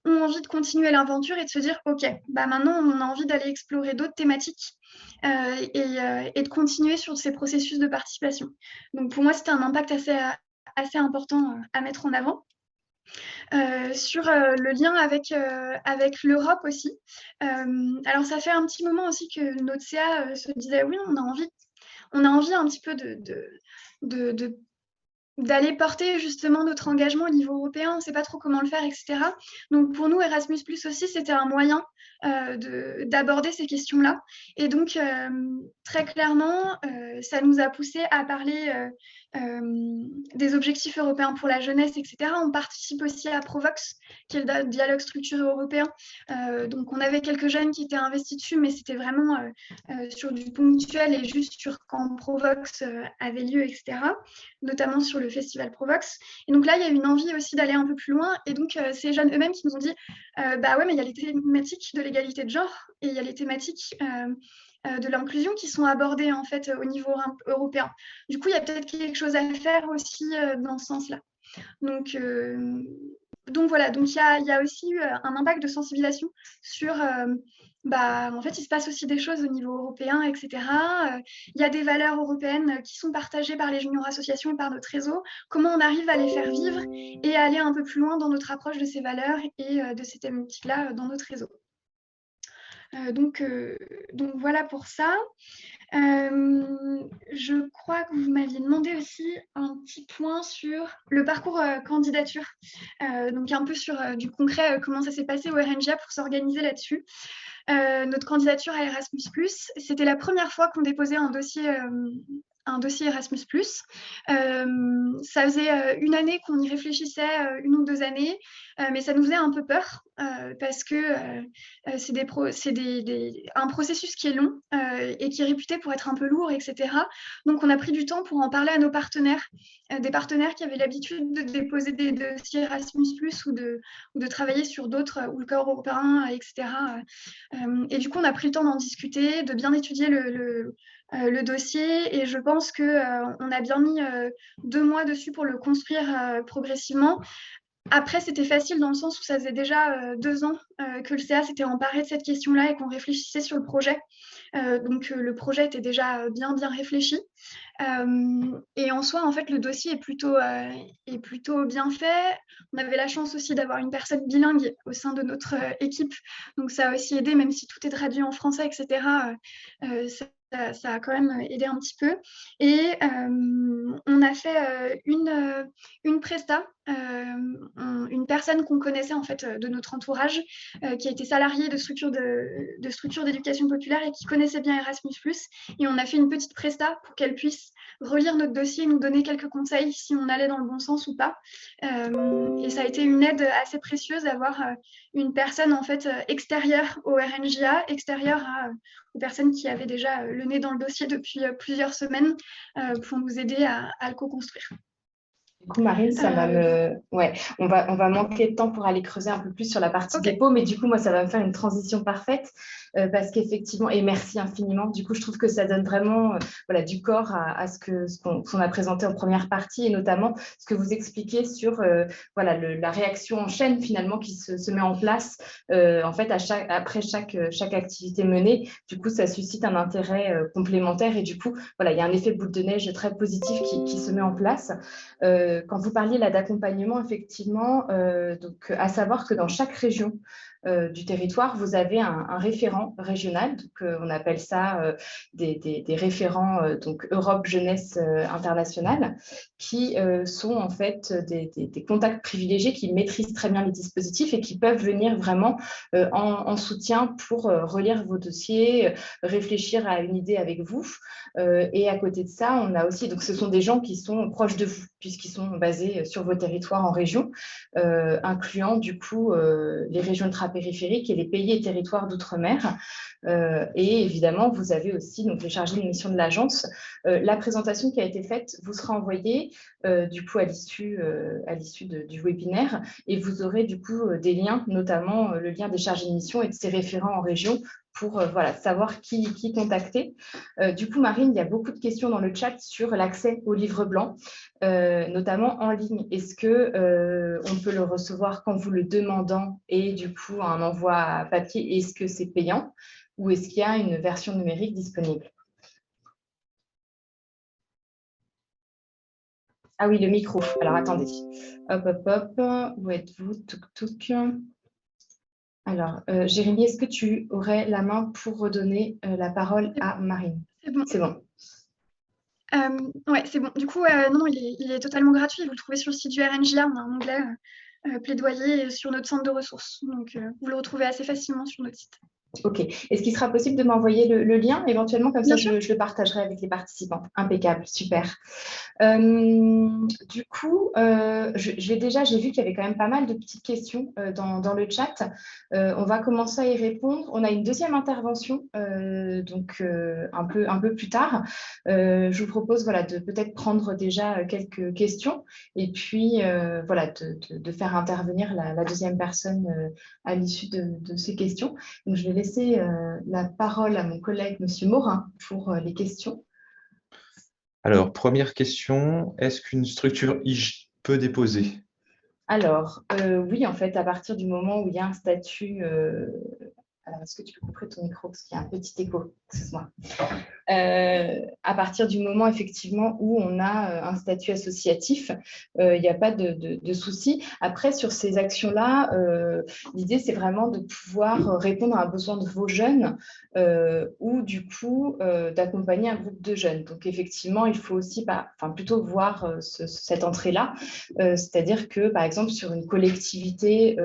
ont envie de continuer l'aventure et de se dire, OK, maintenant on a envie d'aller explorer d'autres thématiques et de continuer sur ces processus de participation. Donc pour moi, c'était un impact assez important à mettre en avant. Sur le lien avec l'Europe aussi. Alors, ça fait un petit moment aussi que notre CA se disait, oui, on a envie un petit peu de d'aller porter justement notre engagement au niveau européen, on ne sait pas trop comment le faire, etc. Donc pour nous, Erasmus+, aussi, c'était un moyen d'aborder ces questions-là. Et donc, très clairement, ça nous a poussé à parler des objectifs européens pour la jeunesse, etc. On participe aussi à Provox, qui est le dialogue structuré européen. Donc on avait quelques jeunes qui étaient investis dessus, mais c'était vraiment sur du ponctuel et juste sur quand Provox avait lieu, etc., notamment sur le festival Provox. Et donc là, il y a une envie aussi d'aller un peu plus loin. Et donc, ces jeunes eux-mêmes qui nous ont dit, bah ouais, mais il y a les thématiques de l'égalité de genre et il y a les thématiques de l'inclusion qui sont abordées en fait au niveau européen. Du coup, il y a peut-être quelque chose à faire aussi dans ce sens-là. Donc, voilà, donc il y a aussi eu un impact de sensibilisation sur, en fait, il se passe aussi des choses au niveau européen, etc. Il y a des valeurs européennes qui sont partagées par les junior associations et par notre réseau. Comment on arrive à les faire vivre et à aller un peu plus loin dans notre approche de ces valeurs et de ces thématiques-là dans notre réseau. Donc voilà pour ça. Je crois que vous m'aviez demandé aussi un petit point sur le parcours candidature, donc un peu sur du concret, comment ça s'est passé au RNGA pour s'organiser là-dessus. Notre candidature à Erasmus+, c'était la première fois qu'on déposait un dossier Erasmus+. Ça faisait une année qu'on y réfléchissait, 1 ou 2 années, mais ça nous faisait un peu peur parce que c'est un processus qui est long et qui est réputé pour être un peu lourd, etc. Donc, on a pris du temps pour en parler à nos partenaires, des partenaires qui avaient l'habitude de déposer des dossiers Erasmus+, ou de travailler sur d'autres, ou le corps européen, etc. Et du coup, on a pris le temps d'en discuter, de bien étudier le dossier, et je pense qu'on a bien mis 2 mois dessus pour le construire progressivement. Après, c'était facile dans le sens où ça faisait déjà 2 ans que le CA s'était emparé de cette question-là et qu'on réfléchissait sur le projet. Donc, le projet était déjà bien réfléchi. Et en soi, en fait, le dossier est plutôt bien fait. On avait la chance aussi d'avoir une personne bilingue au sein de notre équipe. Donc, ça a aussi aidé, même si tout est traduit en français, etc. Ça a quand même aidé un petit peu. Et on a fait une presta, une personne qu'on connaissait en fait de notre entourage, qui a été salariée de structure d'éducation populaire et qui connaissait bien Erasmus+. Et on a fait une petite presta pour qu'elle puisse relire notre dossier et nous donner quelques conseils si on allait dans le bon sens ou pas. Et ça a été une aide assez précieuse d'avoir une personne en fait extérieure au RNJA, extérieure aux personnes qui avaient déjà le nez dans le dossier depuis plusieurs semaines pour nous aider à le co-construire. Du coup, Marine, ça va me... Ouais, on va manquer de temps pour aller creuser un peu plus sur la partie dépôt, mais du coup, moi, ça va me faire une transition parfaite parce qu'effectivement, et merci infiniment, du coup, je trouve que ça donne vraiment voilà, du corps à ce qu'on a présenté en première partie et notamment ce que vous expliquez sur voilà, la réaction en chaîne finalement qui se met en place en fait après chaque activité menée. Du coup, ça suscite un intérêt complémentaire et du coup, voilà, il y a un effet boule de neige très positif qui se met en place. Quand vous parliez là d'accompagnement, effectivement, donc, à savoir que dans chaque région du territoire, vous avez un référent régional, donc, on appelle ça des référents donc Europe Jeunesse Internationale, qui sont en fait des contacts privilégiés qui maîtrisent très bien les dispositifs et qui peuvent venir vraiment en soutien pour relire vos dossiers, réfléchir à une idée avec vous. Et à côté de ça, on a aussi, donc ce sont des gens qui sont proches de vous, puisqu'ils sont basés sur vos territoires en région, incluant du coup les régions ultrapériphériques et les pays et territoires d'outre-mer. Et évidemment, vous avez aussi donc, les chargés de mission de l'agence. La présentation qui a été faite vous sera envoyée du coup à l'issue du webinaire et vous aurez du coup des liens, notamment le lien des chargés de mission et de ses référents en région pour voilà, savoir qui contacter. Du coup, Marine, il y a beaucoup de questions dans le chat sur l'accès au livre blanc, notamment en ligne. Est-ce qu'on peut le recevoir quand vous le demandant et du coup un envoi papier, est-ce que c'est payant ou est-ce qu'il y a une version numérique disponible? Ah oui, le micro. Alors, attendez. Hop, hop, hop. Où êtes-vous? Touk. Alors, Jérémy, est-ce que tu aurais la main pour redonner la parole à Marine? C'est bon. C'est bon. Ouais, c'est bon. Du coup, non, il est totalement gratuit. Vous le trouvez sur le site du RNJA. On a un onglet plaidoyer sur notre centre de ressources. Donc, vous le retrouvez assez facilement sur notre site. Ok. Est-ce qu'il sera possible de m'envoyer le lien éventuellement? Comme ça, Bien sûr. je le partagerai avec les participants. Impeccable, super. Du coup, j'ai vu qu'il y avait quand même pas mal de petites questions dans le chat. On va commencer à y répondre. On a une deuxième intervention, un peu plus tard. Je vous propose voilà, de peut-être prendre déjà quelques questions et puis voilà, de faire intervenir la deuxième personne à l'issue de ces questions. Donc, je vais laisser la parole à mon collègue, Monsieur Morin, pour les questions. Alors, première question, est-ce qu'une structure IG peut déposer? Alors, oui, en fait, à partir du moment où il y a un statut... Alors, est-ce que tu peux couper ton micro parce qu'il y a un petit écho? Excuse-moi. À partir du moment, effectivement, où on a un statut associatif, il n'y a pas de souci. Après, sur ces actions-là, l'idée, c'est vraiment de pouvoir répondre à un besoin de vos jeunes ou du coup d'accompagner un groupe de jeunes. Donc, effectivement, il faut aussi plutôt voir cette entrée-là. C'est-à-dire que, par exemple, sur une collectivité,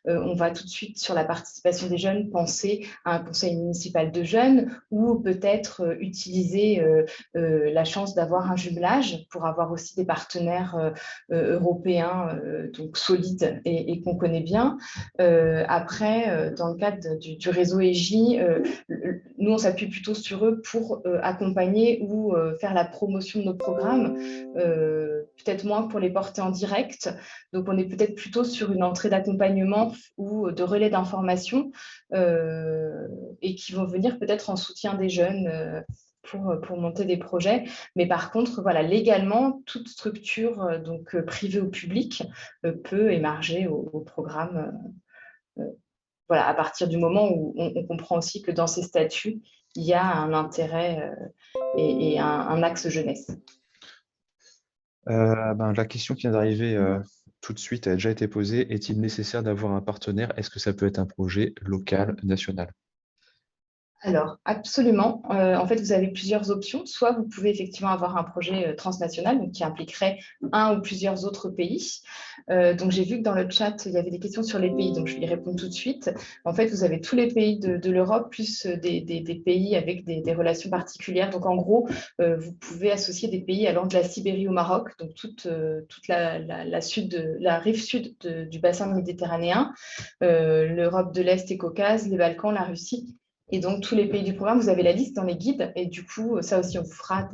on va tout de suite, sur la participation des jeunes, penser à un conseil municipal de jeunes ou peut-être utiliser la chance d'avoir un jumelage pour avoir aussi des partenaires européens donc solides et qu'on connaît bien. Après, dans le cadre du réseau EJ, nous, on s'appuie plutôt sur eux pour accompagner ou faire la promotion de nos programmes, peut-être moins pour les porter en direct. Donc, on est peut-être plutôt sur une entrée d'accompagnement ou de relais d'information et qui vont venir peut-être en soutien des jeunes pour monter des projets. Mais par contre, voilà, légalement, toute structure privée ou publique peut émarger au programme. Voilà, à partir du moment où on comprend aussi que dans ces statuts, il y a un intérêt et un axe jeunesse. La question qui vient d'arriver tout de suite a déjà été posée. Est-il nécessaire d'avoir un partenaire? Est-ce que ça peut être un projet local, national? Alors, absolument. En fait, vous avez plusieurs options. Soit vous pouvez effectivement avoir un projet transnational donc qui impliquerait un ou plusieurs autres pays. Donc, j'ai vu que dans le chat, il y avait des questions sur les pays, donc je vais y répondre tout de suite. En fait, vous avez tous les pays de l'Europe, plus des pays avec des relations particulières. Donc, en gros, vous pouvez associer des pays allant de la Sibérie au Maroc, donc toute la rive sud du bassin méditerranéen, l'Europe de l'Est et Caucase, les Balkans, la Russie. Et donc, tous les pays du programme, vous avez la liste dans les guides. Et du coup, ça aussi, on vous fera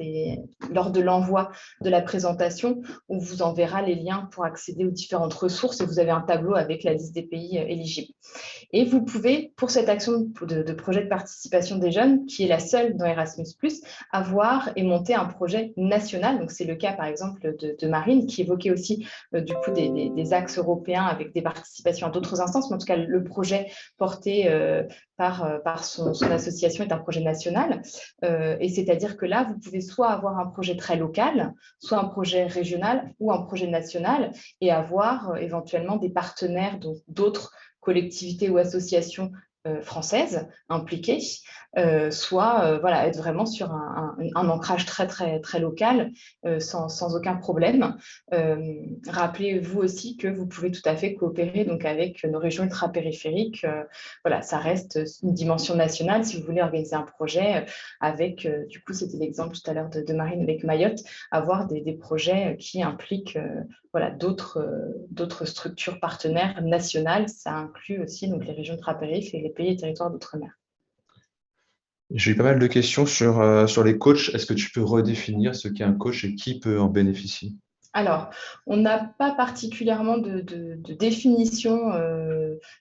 lors de l'envoi de la présentation, on vous enverra les liens pour accéder aux différentes ressources et vous avez un tableau avec la liste des pays éligibles. Et vous pouvez, pour cette action de projet de participation des jeunes, qui est la seule dans Erasmus+, avoir et monter un projet national. Donc, c'est le cas, par exemple, de Marine, qui évoquait aussi du coup des axes européens avec des participations à d'autres instances. Mais en tout cas, le projet porté par son association est un projet national. Et c'est-à-dire que là, vous pouvez soit avoir un projet très local, soit un projet régional ou un projet national et avoir éventuellement des partenaires d'autres collectivités ou associations françaises impliquées, soit voilà, être vraiment sur un ancrage très, très, très local sans aucun problème. Rappelez-vous aussi que vous pouvez tout à fait coopérer donc, avec nos régions ultra-périphériques. Voilà, ça reste une dimension nationale si vous voulez organiser un projet avec, du coup, c'était l'exemple tout à l'heure de Marine avec Mayotte, avoir des projets qui impliquent voilà, d'autres structures partenaires nationales. Ça inclut aussi donc, les régions ultra-périphériques et les pays et territoires d'outre-mer. J'ai eu pas mal de questions sur les coachs. Est-ce que tu peux redéfinir ce qu'est un coach et qui peut en bénéficier? Alors, on n'a pas particulièrement de définition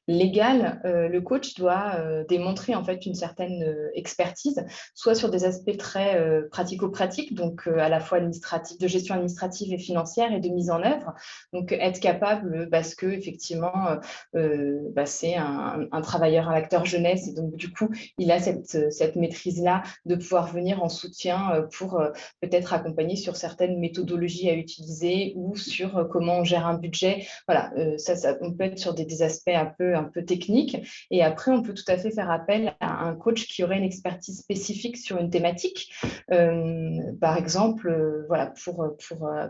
légale. Le coach doit démontrer en fait une certaine expertise, soit sur des aspects très pratico-pratiques, donc à la fois administratif, de gestion administrative et financière et de mise en œuvre. Donc, être capable, parce que effectivement, c'est un travailleur, un acteur jeunesse, et donc du coup, il a cette maîtrise-là de pouvoir venir en soutien pour peut-être accompagner sur certaines méthodologies à utiliser organisé ou sur comment on gère un budget. Voilà, on peut être sur des aspects un peu techniques. Et après, on peut tout à fait faire appel à un coach qui aurait une expertise spécifique sur une thématique. Par exemple, voilà, pour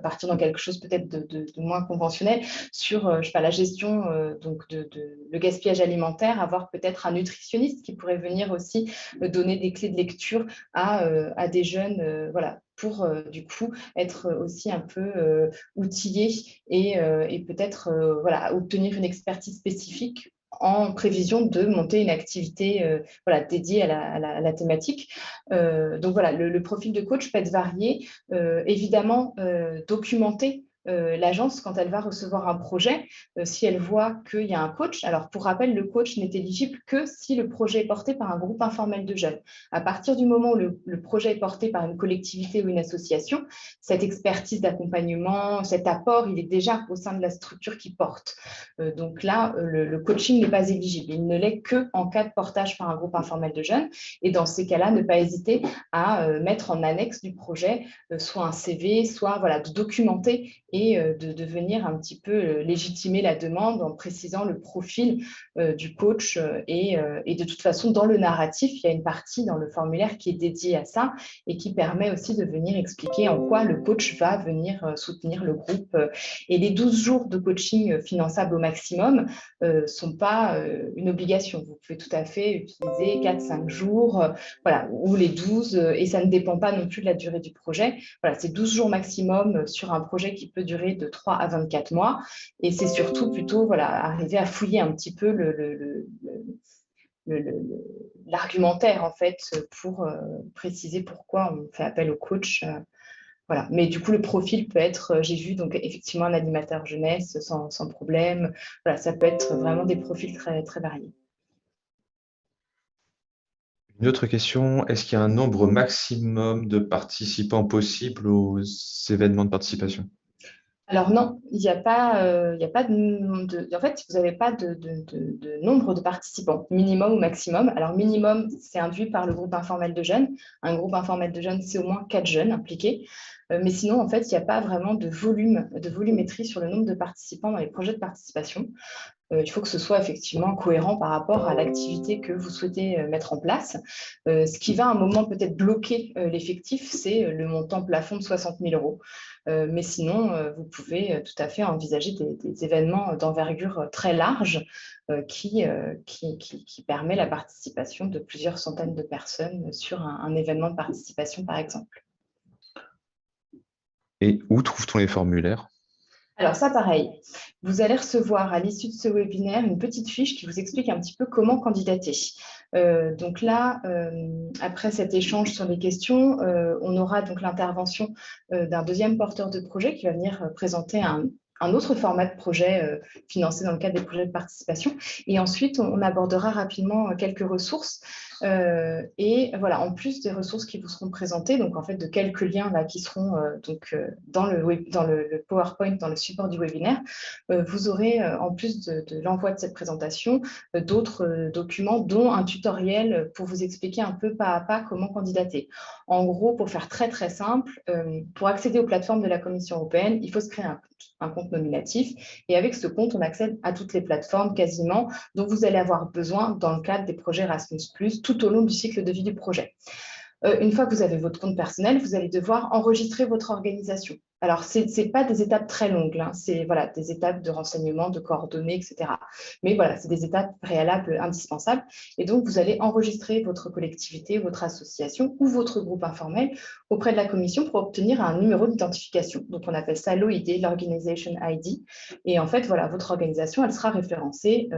partir dans quelque chose peut-être de moins conventionnel, sur je sais pas, la gestion donc le gaspillage alimentaire, avoir peut-être un nutritionniste qui pourrait venir aussi donner des clés de lecture à des jeunes, voilà, pour du coup être aussi un peu outillés et peut-être voilà, obtenir une expertise spécifique en prévision de monter une activité voilà, dédiée à la thématique. Donc voilà, le profil de coach peut être varié, évidemment documenté. L'agence, quand elle va recevoir un projet, si elle voit qu'il y a un coach, alors pour rappel, le coach n'est éligible que si le projet est porté par un groupe informel de jeunes. À partir du moment où le projet est porté par une collectivité ou une association, cette expertise d'accompagnement, cet apport, il est déjà au sein de la structure qui porte. Donc là, le coaching n'est pas éligible. Il ne l'est qu'en cas de portage par un groupe informel de jeunes. Et dans ces cas-là, ne pas hésiter à mettre en annexe du projet soit un CV, soit voilà, de documenter et de venir un petit peu légitimer la demande en précisant le profil du coach. Et de toute façon, dans le narratif, il y a une partie dans le formulaire qui est dédiée à ça et qui permet aussi de venir expliquer en quoi le coach va venir soutenir le groupe. Et les 12 jours de coaching finançables au maximum ne sont pas une obligation. Vous pouvez tout à fait utiliser 4-5 jours, voilà, ou les 12, et ça ne dépend pas non plus de la durée du projet. Voilà, c'est 12 jours maximum sur un projet qui peut durer de 3 à 24 mois. Et c'est surtout plutôt voilà, arriver à fouiller un petit peu l'argumentaire en fait pour préciser pourquoi on fait appel au coach. Voilà. Mais du coup, le profil peut être, j'ai vu, donc effectivement, un animateur jeunesse sans problème. Voilà, ça peut être vraiment des profils très, très variés. Une autre question, est-ce qu'il y a un nombre maximum de participants possible aux événements de participation? Alors non, il n'y a pas, en fait, vous n'avez pas de nombre de participants, minimum ou maximum. Alors minimum, c'est induit par le groupe informel de jeunes. Un groupe informel de jeunes, c'est au moins 4 jeunes impliqués. Mais sinon, en fait, il n'y a pas vraiment de volumétrie sur le nombre de participants dans les projets de participation. Il faut que ce soit effectivement cohérent par rapport à l'activité que vous souhaitez mettre en place. Ce qui va à un moment peut-être bloquer l'effectif, c'est le montant plafond de 60 000 euros. Mais sinon, vous pouvez tout à fait envisager des événements d'envergure très large qui permet la participation de plusieurs centaines de personnes sur un événement de participation, par exemple. Et où trouve-t-on les formulaires? Alors ça, pareil, vous allez recevoir à l'issue de ce webinaire une petite fiche qui vous explique un petit peu comment candidater. Donc là, après cet échange sur les questions, on aura donc l'intervention d'un deuxième porteur de projet qui va venir présenter un autre format de projet financé dans le cadre des projets de participation. Et ensuite, on abordera rapidement quelques ressources. Et voilà, en plus des ressources qui vous seront présentées, donc en fait de quelques liens là qui seront dans le PowerPoint, dans le support du webinaire, vous aurez en plus de l'envoi de cette présentation d'autres documents, dont un tutoriel pour vous expliquer un peu pas à pas comment candidater. En gros, pour faire très très simple, pour accéder aux plateformes de la Commission européenne, il faut se créer un compte nominatif. Et avec ce compte, on accède à toutes les plateformes quasiment dont vous allez avoir besoin dans le cadre des projets Erasmus+, tout au long du cycle de vie du projet. Une fois que vous avez votre compte personnel, vous allez devoir enregistrer votre organisation. Alors, ce n'est pas des étapes très longues, hein. C'est voilà, des étapes de renseignement, de coordonnées, etc. Mais voilà, c'est des étapes préalables indispensables. Et donc, vous allez enregistrer votre collectivité, votre association ou votre groupe informel auprès de la commission pour obtenir un numéro d'identification. Donc, on appelle ça l'OID, l'Organization ID. Et en fait, voilà, votre organisation, elle sera référencée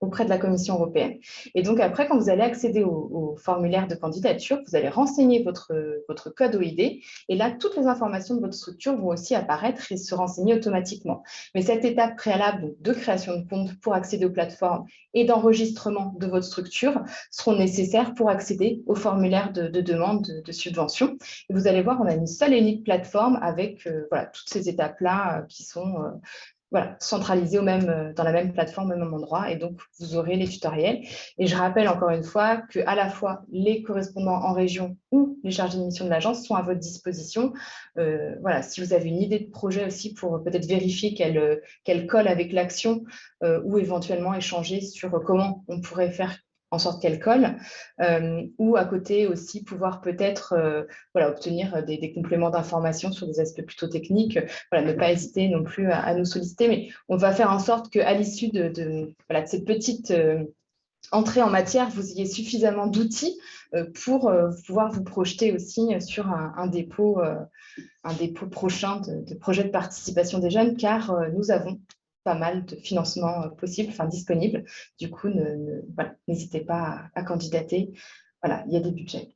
auprès de la Commission européenne. Et donc après, quand vous allez accéder au formulaire de candidature, vous allez renseigner votre code OID et là, toutes les informations de votre structure vont aussi apparaître et se renseigner automatiquement. Mais cette étape préalable de création de compte pour accéder aux plateformes et d'enregistrement de votre structure seront nécessaires pour accéder au formulaire de demande de subvention. Et vous allez voir, on a une seule et unique plateforme avec voilà, toutes ces étapes-là qui sont voilà, centralisé dans la même plateforme, au même endroit. Et donc, vous aurez les tutoriels. Et je rappelle encore une fois qu'à la fois les correspondants en région ou les chargés de mission de l'agence sont à votre disposition. Voilà, si vous avez une idée de projet aussi pour peut-être vérifier qu'elle colle avec l'action ou éventuellement échanger sur comment on pourrait faire en sorte qu'elle colle, ou à côté aussi pouvoir peut-être voilà, obtenir des compléments d'information sur des aspects plutôt techniques. Voilà, ne pas hésiter non plus à nous solliciter, mais on va faire en sorte qu'à l'issue voilà, de cette petite entrée en matière, vous ayez suffisamment d'outils pour pouvoir vous projeter aussi sur un dépôt prochain de projet de participation des jeunes, car nous avons pas mal de financements possibles, enfin disponibles. Du coup, voilà, n'hésitez pas à candidater. Voilà, il y a des budgets.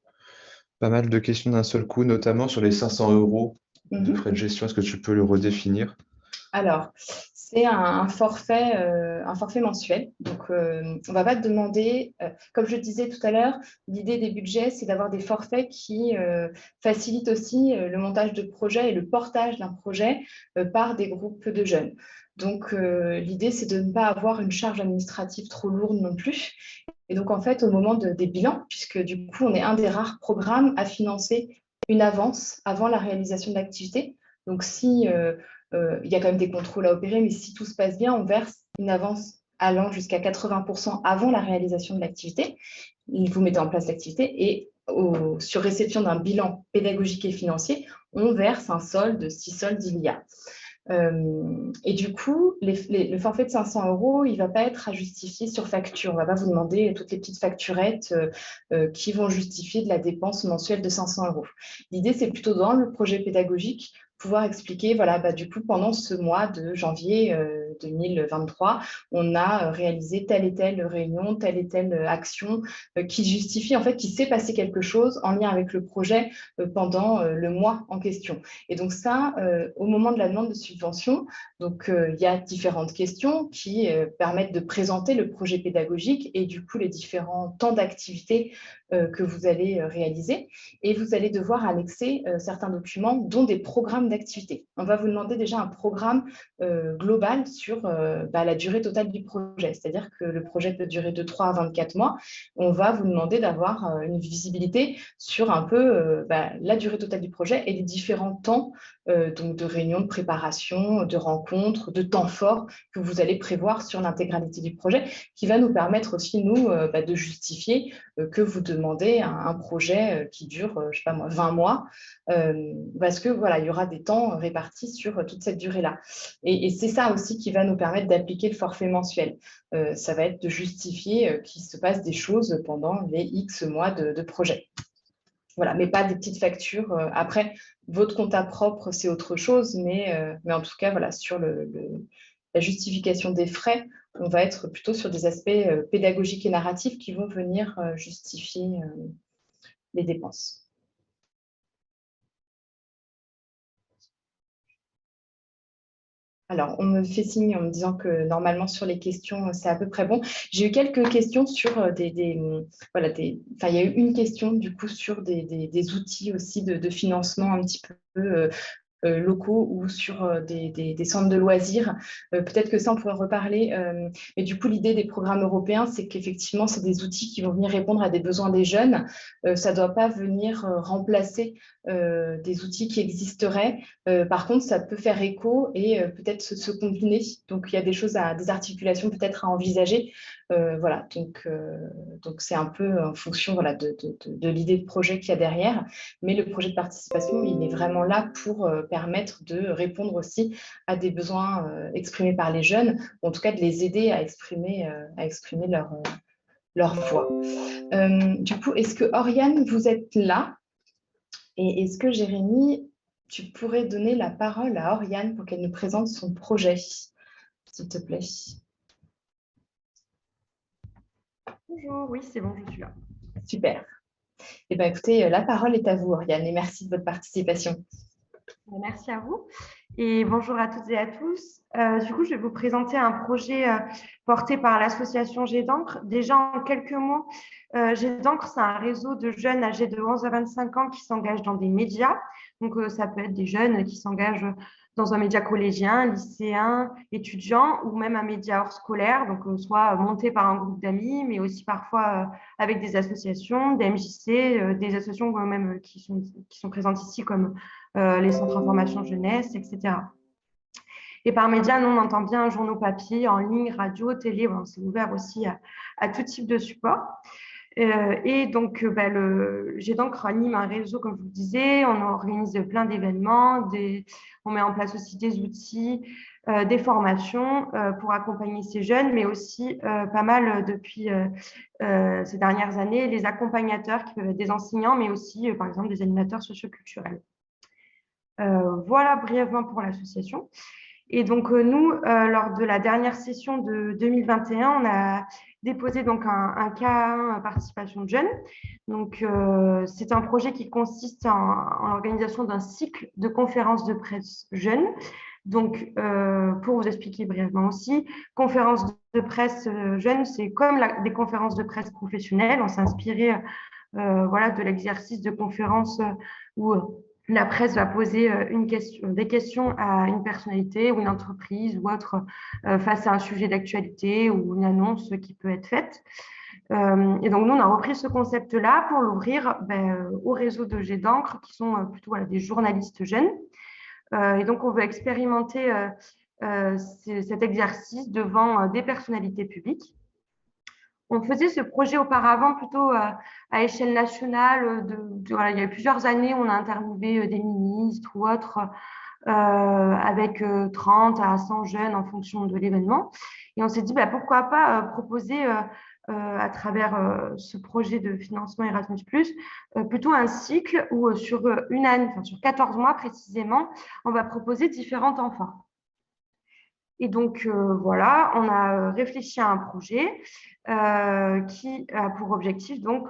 Pas mal de questions d'un seul coup, notamment sur les 500 € de frais de gestion. Est-ce que tu peux le redéfinir? Alors, c'est un forfait mensuel. Donc, on ne va pas te demander, comme je disais tout à l'heure, l'idée des budgets, c'est d'avoir des forfaits qui facilitent aussi le montage de projets et le portage d'un projet par des groupes de jeunes. Donc, l'idée, c'est de ne pas avoir une charge administrative trop lourde non plus. Et donc, en fait, au moment des bilans, puisque du coup, on est un des rares programmes à financer une avance avant la réalisation de l'activité. Donc, si il y a quand même des contrôles à opérer, mais si tout se passe bien, on verse une avance allant jusqu'à 80% avant la réalisation de l'activité. Vous mettez en place l'activité et sur réception d'un bilan pédagogique et financier, on verse un solde si solde il y a. Et du coup, le forfait de 500 €, il ne va pas être à justifier sur facture. On ne va pas vous demander toutes les petites facturettes qui vont justifier de la dépense mensuelle de 500 €. L'idée, c'est plutôt dans le projet pédagogique, pouvoir expliquer, voilà, du coup, pendant ce mois de janvier 2023, on a réalisé telle et telle réunion, telle et telle action qui justifie, en fait, qu'il s'est passé quelque chose en lien avec le projet pendant le mois en question. Et donc ça, au moment de la demande de subvention, donc il y a différentes questions qui permettent de présenter le projet pédagogique et du coup les différents temps d'activité que vous allez réaliser. Et vous allez devoir annexer certains documents, dont des programmes d'activité. On va vous demander déjà un programme global sur la durée totale du projet. C'est-à-dire que le projet peut durer de 3 à 24 mois. On va vous demander d'avoir une visibilité sur un peu la durée totale du projet et les différents temps donc de réunions, de préparation, de rencontres, de temps forts que vous allez prévoir sur l'intégralité du projet, qui va nous permettre aussi, nous, de justifier que vous demandez un projet qui dure, je sais pas moi, 20 mois, parce que voilà, il y aura des temps répartis sur toute cette durée-là. Et c'est ça aussi qui va nous permettre d'appliquer le forfait mensuel. Ça va être de justifier qu'il se passe des choses pendant les X mois de projet. Voilà, mais pas des petites factures. Après, votre compta propre, c'est autre chose, mais en tout cas, voilà, sur la justification des frais, on va être plutôt sur des aspects pédagogiques et narratifs qui vont venir justifier les dépenses. Alors, on me fait signe en me disant que normalement, sur les questions, c'est à peu près bon. J'ai eu quelques questions sur voilà, il y a eu une question du coup sur des outils aussi de financement un petit peu locaux ou sur des centres de loisirs. Peut-être que ça, on pourrait reparler. Mais du coup, l'idée des programmes européens, c'est qu'effectivement, c'est des outils qui vont venir répondre à des besoins des jeunes. Ça ne doit pas venir remplacer des outils qui existeraient. Par contre, ça peut faire écho et peut-être se combiner. Donc, il y a des choses, des articulations peut-être à envisager. Voilà, donc c'est un peu en fonction voilà, de l'idée de projet qu'il y a derrière. Mais le projet de participation, il est vraiment là pour permettre de répondre aussi à des besoins exprimés par les jeunes, ou en tout cas de les aider à exprimer leur voix. Du coup, est-ce que Oriane, vous êtes là? Et est-ce que Jérémy, tu pourrais donner la parole à Oriane pour qu'elle nous présente son projet, s'il te plaît? Bonjour, oui, c'est bon, je suis là. Super. Eh bien, écoutez, la parole est à vous, Oriane, et merci de votre participation. Merci à vous. Et bonjour à toutes et à tous. Du coup, je vais vous présenter un projet porté par l'association Jet d'encre. Déjà, en quelques mots, Jet d'encre, c'est un réseau de jeunes âgés de 11 à 25 ans qui s'engagent dans des médias. Donc, ça peut être des jeunes qui s'engagent dans un média collégien, lycéen, étudiant ou même un média hors scolaire, donc soit monté par un groupe d'amis, mais aussi parfois avec des associations, des MJC, des associations même qui sont présentes ici comme les centres information jeunesse, etc. Et par médias, nous, on entend bien journaux papier, en ligne, radio, télé. Bon, c'est ouvert aussi à tout type de support. Et donc, le GEDANCRE anime un réseau, comme je vous le disais. On organise plein d'événements. On met en place aussi des outils, des formations pour accompagner ces jeunes, mais aussi pas mal depuis ces dernières années, les accompagnateurs qui peuvent être des enseignants, mais aussi, par exemple, des animateurs socioculturels. Voilà brièvement pour l'association. Et donc, nous, lors de la dernière session de 2021, on a déposé donc un K1 participation de jeunes. Donc, c'est un projet qui consiste en l'organisation d'un cycle de conférences de presse jeunes. Donc, pour vous expliquer brièvement aussi, conférences de presse jeunes, c'est comme des conférences de presse professionnelles. On s'est inspiré de l'exercice de conférence où la presse va poser des questions à une personnalité ou une entreprise ou autre face à un sujet d'actualité ou une annonce qui peut être faite. Et donc, nous, on a repris ce concept-là pour l'ouvrir au réseau de GEDANCRE, qui sont plutôt des journalistes jeunes. Et donc, on veut expérimenter cet exercice devant des personnalités publiques. On faisait ce projet auparavant plutôt à échelle nationale. Il y a plusieurs années, on a interviewé des ministres ou autres avec 30 à 100 jeunes en fonction de l'événement. Et on s'est dit, pourquoi pas proposer à travers ce projet de financement Erasmus+, plutôt un cycle où sur une année, sur 14 mois précisément, on va proposer différents temps forts. Et donc, voilà, on a réfléchi à un projet qui a pour objectif donc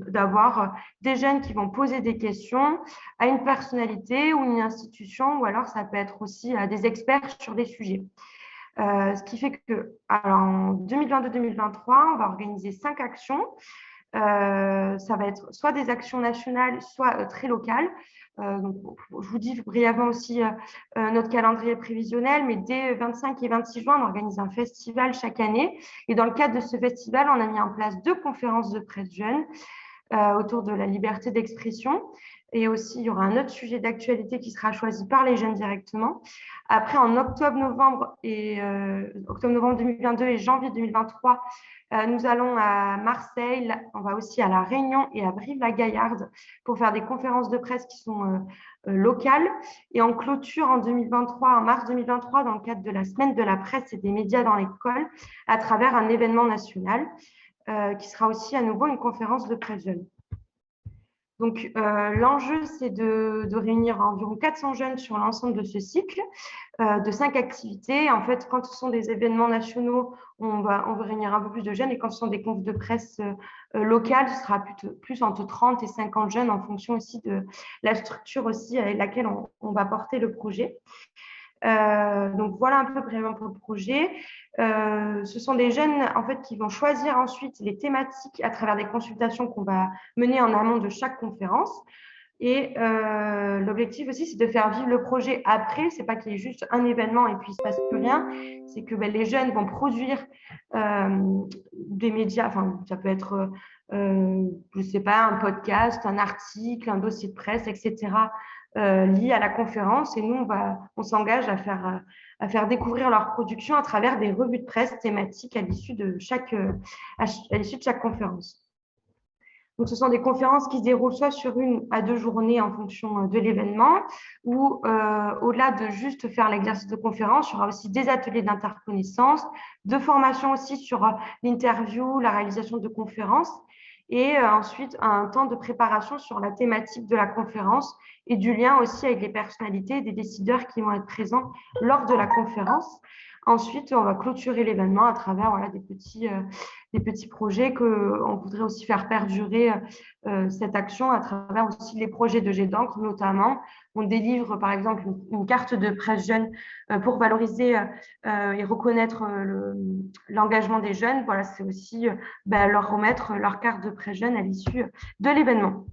d'avoir des jeunes qui vont poser des questions à une personnalité ou une institution, ou alors ça peut être aussi à des experts sur des sujets. Ce qui fait que, alors, en 2022-2023, on va organiser 5 actions. Ça va être soit des actions nationales, soit très locales. Donc, je vous dis brièvement aussi notre calendrier prévisionnel, mais dès 25 et 26 juin, on organise un festival chaque année. Et dans le cadre de ce festival, on a mis en place 2 conférences de presse jeunes autour de la liberté d'expression. Et aussi, il y aura un autre sujet d'actualité qui sera choisi par les jeunes directement. Après, en octobre-novembre 2022 et janvier 2023, nous allons à Marseille, on va aussi à La Réunion et à Brive-la-Gaillarde pour faire des conférences de presse qui sont locales. Et en clôture en mars 2023, dans le cadre de la semaine de la presse et des médias dans l'école, à travers un événement national qui sera aussi à nouveau une conférence de presse jeune. Donc, l'enjeu, c'est de réunir environ 400 jeunes sur l'ensemble de ce cycle de 5 activités. En fait, quand ce sont des événements nationaux, on veut réunir un peu plus de jeunes. Et quand ce sont des confs de presse locales, ce sera plus entre 30 et 50 jeunes en fonction aussi de la structure aussi avec laquelle on va porter le projet. Donc, voilà un peu brièvement pour le projet. Ce sont des jeunes en fait, qui vont choisir ensuite les thématiques à travers des consultations qu'on va mener en amont de chaque conférence. Et l'objectif aussi, c'est de faire vivre le projet après. C'est pas qu'il y ait juste un événement et puis il se passe plus rien. C'est que les jeunes vont produire des médias. Enfin, ça peut être, je sais pas, un podcast, un article, un dossier de presse, etc. Liés à la conférence. Et nous, on s'engage à faire découvrir leur production à travers des revues de presse thématiques à l'issue de chaque conférence. Donc, ce sont des conférences qui se déroulent soit sur 1 à 2 journées en fonction de l'événement, ou au-delà de juste faire l'exercice de conférence, il y aura aussi des ateliers d'interconnaissance, de formation aussi sur l'interview, la réalisation de conférences, et ensuite un temps de préparation sur la thématique de la conférence et du lien aussi avec les personnalités et des décideurs qui vont être présents lors de la conférence. Ensuite, on va clôturer l'événement à travers des petits projets qu'on voudrait aussi faire perdurer cette action à travers aussi les projets de GEDANCRE, notamment. On délivre par exemple une carte de presse jeune pour valoriser et reconnaître l'engagement des jeunes. Voilà, c'est aussi leur remettre leur carte de presse jeune à l'issue de l'événement.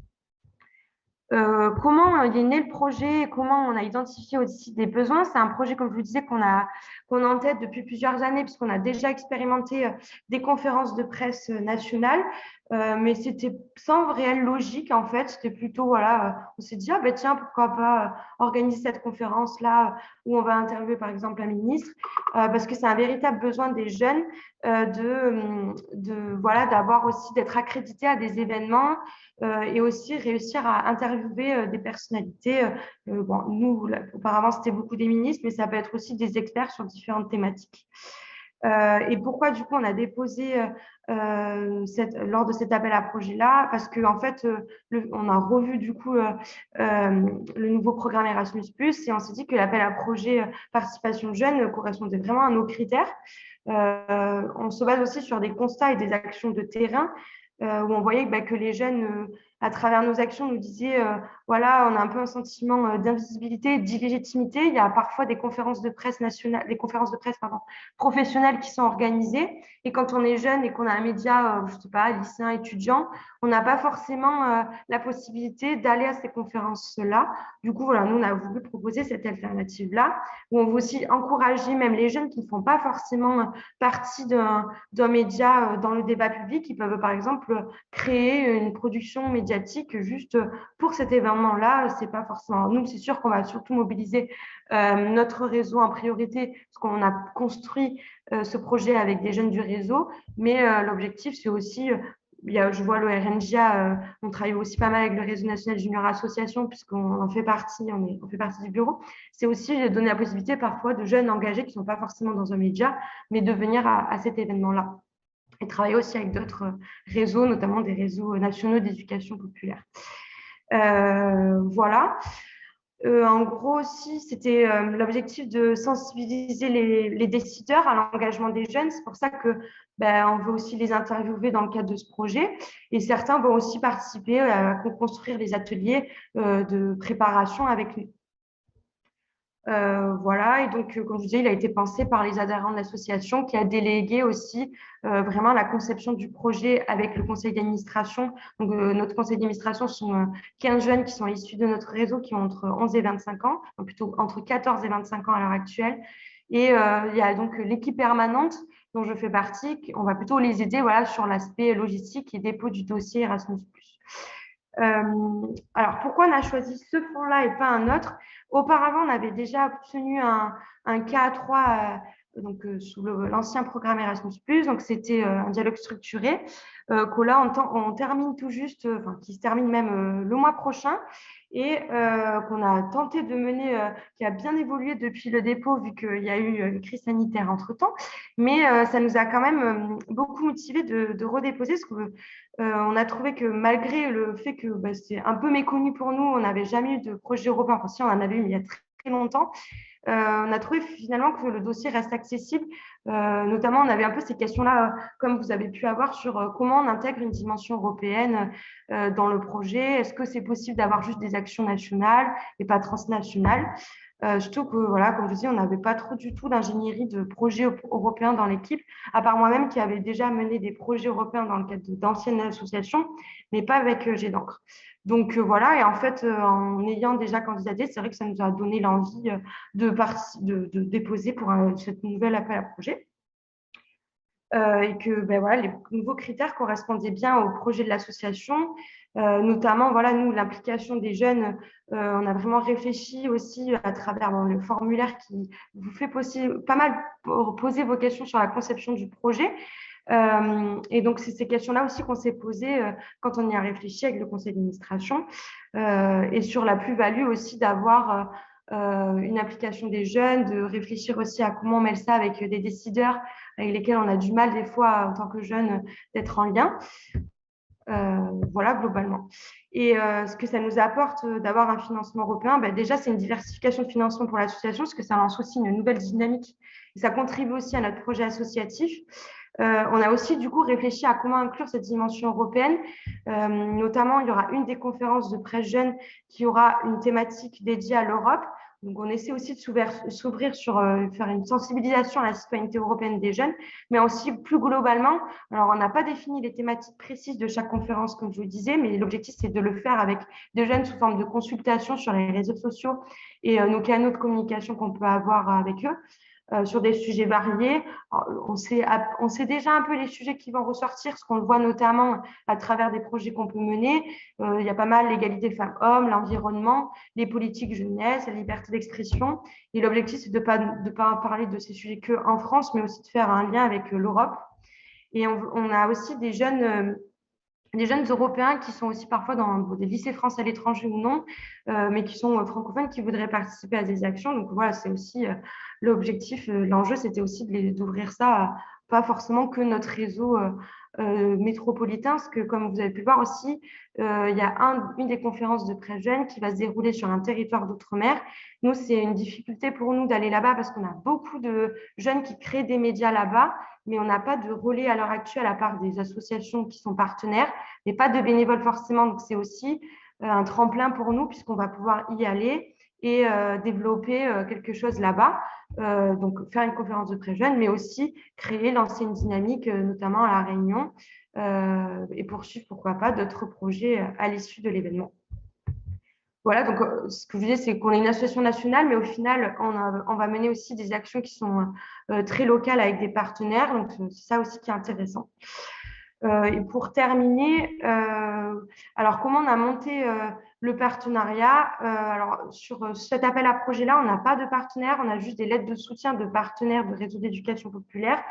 Comment il est né le projet, comment on a identifié aussi des besoins. C'est un projet, comme je vous disais, qu'on a en tête depuis plusieurs années, puisqu'on a déjà expérimenté des conférences de presse nationales, mais c'était sans réelle logique, en fait. C'était plutôt, voilà, on s'est dit, ah ben tiens, pourquoi pas organiser cette conférence-là où on va interviewer, par exemple, un ministre, parce que c'est un véritable besoin des jeunes voilà, d'avoir aussi, d'être accrédités à des événements et aussi réussir à interviewer des personnalités. Bon, nous, là, auparavant, c'était beaucoup des ministres, mais ça peut être aussi des experts sur différentes thématiques. Et pourquoi, du coup, on a déposé lors de cet appel à projet-là? Parce qu'en fait, on a revu, du coup, le nouveau programme Erasmus+, et on s'est dit que l'appel à projet participation jeune correspondait vraiment à nos critères. On se base aussi sur des constats et des actions de terrain où on voyait que les jeunes, à travers nos actions, nous disaient voilà, on a un peu un sentiment d'invisibilité, d'illégitimité. Il y a parfois des conférences de presse nationales, professionnelles qui sont organisées. Et quand on est jeune et qu'on a un média, je sais pas, lycéen, étudiant, on n'a pas forcément la possibilité d'aller à ces conférences-là. Du coup, voilà, nous, on a voulu proposer cette alternative-là, où on veut aussi encourager même les jeunes qui ne font pas forcément partie d'un média dans le débat public, qui peuvent, par exemple, créer une production médiatique juste pour cet événement-là. C'est pas forcément. Nous, c'est sûr qu'on va surtout mobiliser notre réseau en priorité, parce qu'on a construit ce projet avec des jeunes du réseau, mais l'objectif, c'est aussi je vois le RNJA, on travaille aussi pas mal avec le réseau national junior association, puisqu'on en fait partie, on fait partie du bureau. C'est aussi de donner la possibilité parfois de jeunes engagés qui ne sont pas forcément dans un média, mais de venir à cet événement-là. Et travailler aussi avec d'autres réseaux, notamment des réseaux nationaux d'éducation populaire. Voilà. En gros aussi, c'était l'objectif de sensibiliser les décideurs à l'engagement des jeunes. C'est pour ça que on veut aussi les interviewer dans le cadre de ce projet. Et certains vont aussi participer à construire les ateliers de préparation avec nous. Voilà, et donc, comme je vous disais, il a été pensé par les adhérents de l'association qui a délégué aussi vraiment la conception du projet avec le conseil d'administration. Donc, notre conseil d'administration sont 15 jeunes qui sont issus de notre réseau qui ont entre 11 et 25 ans, donc plutôt entre 14 et 25 ans à l'heure actuelle. Et il y a donc l'équipe permanente dont je fais partie. On va plutôt les aider voilà, sur l'aspect logistique et dépôt du dossier Erasmus+. Alors, pourquoi on a choisi ce fonds-là et pas un autre? Auparavant, on avait déjà obtenu un K3 sous l'ancien programme Erasmus+, donc c'était un dialogue structuré que là, on termine tout juste, qui se termine même le mois prochain et qu'on a tenté de mener, qui a bien évolué depuis le dépôt vu qu'il y a eu une crise sanitaire entre-temps, mais ça nous a quand même beaucoup motivé de redéposer parce que on a trouvé que malgré le fait que c'est un peu méconnu pour nous, on n'avait jamais eu de projet européen, enfin si on en avait eu mais il y a très, très longtemps, on a trouvé finalement que le dossier reste accessible. Notamment, on avait un peu ces questions-là, comme vous avez pu avoir, sur comment on intègre une dimension européenne dans le projet. Est-ce que c'est possible d'avoir juste des actions nationales et pas transnationales? Surtout que, voilà, comme je dis, on n'avait pas trop du tout d'ingénierie de projets européens dans l'équipe, à part moi-même qui avait déjà mené des projets européens dans le cadre d'anciennes associations, mais pas avec Jet d'encre. Donc voilà, et en fait, en ayant déjà candidaté, c'est vrai que ça nous a donné l'envie de déposer pour cette nouvelle appel à projet. Et que voilà, les nouveaux critères correspondaient bien au projet de l'association. Notamment, voilà, nous, l'implication des jeunes, on a vraiment réfléchi aussi à travers le formulaire qui vous fait pas mal poser vos questions sur la conception du projet. Et donc, c'est ces questions-là aussi qu'on s'est posées quand on y a réfléchi avec le conseil d'administration et sur la plus-value aussi d'avoir une application des jeunes, de réfléchir aussi à comment on mêle ça avec des décideurs avec lesquels on a du mal des fois en tant que jeunes d'être en lien. Voilà, globalement. Et ce que ça nous apporte d'avoir un financement européen, déjà, c'est une diversification de financement pour l'association, parce que ça lance aussi une nouvelle dynamique et ça contribue aussi à notre projet associatif. On a aussi, du coup, réfléchi à comment inclure cette dimension européenne. Notamment, il y aura une des conférences de presse jeune qui aura une thématique dédiée à l'Europe. Donc, on essaie aussi de s'ouvrir sur faire une sensibilisation à la citoyenneté européenne des jeunes, mais aussi plus globalement. Alors, on n'a pas défini les thématiques précises de chaque conférence, comme je vous le disais, mais l'objectif, c'est de le faire avec des jeunes sous forme de consultation sur les réseaux sociaux et nos canaux de communication qu'on peut avoir avec eux. Sur des sujets variés. Alors, on sait déjà un peu les sujets qui vont ressortir, ce qu'on le voit notamment à travers des projets qu'on peut mener. Il y a pas mal l'égalité femmes-hommes, l'environnement, les politiques jeunesse, la liberté d'expression. Et l'objectif, c'est de ne pas parler de ces sujets qu'en France, mais aussi de faire un lien avec l'Europe. Et on a aussi des jeunes Européens qui sont aussi parfois dans des lycées français à l'étranger ou non, mais qui sont francophones, qui voudraient participer à des actions. Donc voilà, c'est aussi l'objectif, l'enjeu, c'était aussi d'ouvrir ça à pas forcément que notre réseau métropolitain, parce que comme vous avez pu le voir aussi, il y a une des conférences de presse jeune qui va se dérouler sur un territoire d'outre-mer. Nous, c'est une difficulté pour nous d'aller là-bas parce qu'on a beaucoup de jeunes qui créent des médias là-bas, mais on n'a pas de relais à l'heure actuelle à part des associations qui sont partenaires, mais pas de bénévoles forcément. Donc, c'est aussi un tremplin pour nous puisqu'on va pouvoir y aller et développer quelque chose là-bas. Donc, faire une conférence de presse jeune, mais aussi lancer une dynamique, notamment à La Réunion, et poursuivre, pourquoi pas, d'autres projets à l'issue de l'événement. Voilà, donc ce que je disais, c'est qu'on est une association nationale, mais au final, on va mener aussi des actions qui sont très locales avec des partenaires. Donc, c'est ça aussi qui est intéressant. Et pour terminer, alors comment on a monté le partenariat? Alors, sur cet appel à projet-là, on n'a pas de partenaire, on a juste des lettres de soutien de partenaires de réseaux d'éducation populaire.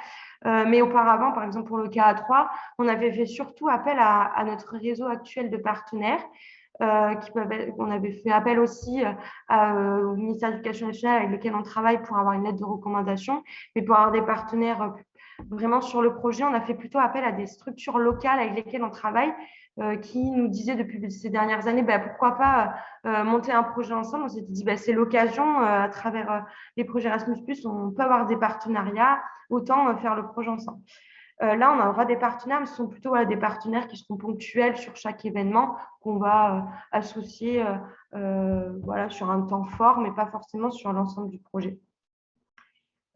Mais auparavant, par exemple, pour le KA3, on avait fait surtout appel à notre réseau actuel de partenaires. On avait fait appel aussi au ministère de l'Éducation nationale avec lequel on travaille pour avoir une lettre de recommandation, mais pour avoir des partenaires vraiment sur le projet, on a fait plutôt appel à des structures locales avec lesquelles on travaille qui nous disaient depuis ces dernières années pourquoi pas monter un projet ensemble. On s'était dit c'est l'occasion à travers les projets Erasmus+, on peut avoir des partenariats, autant faire le projet ensemble. Là, on aura des partenaires, mais ce sont plutôt des partenaires qui seront ponctuels sur chaque événement qu'on va associer sur un temps fort, mais pas forcément sur l'ensemble du projet.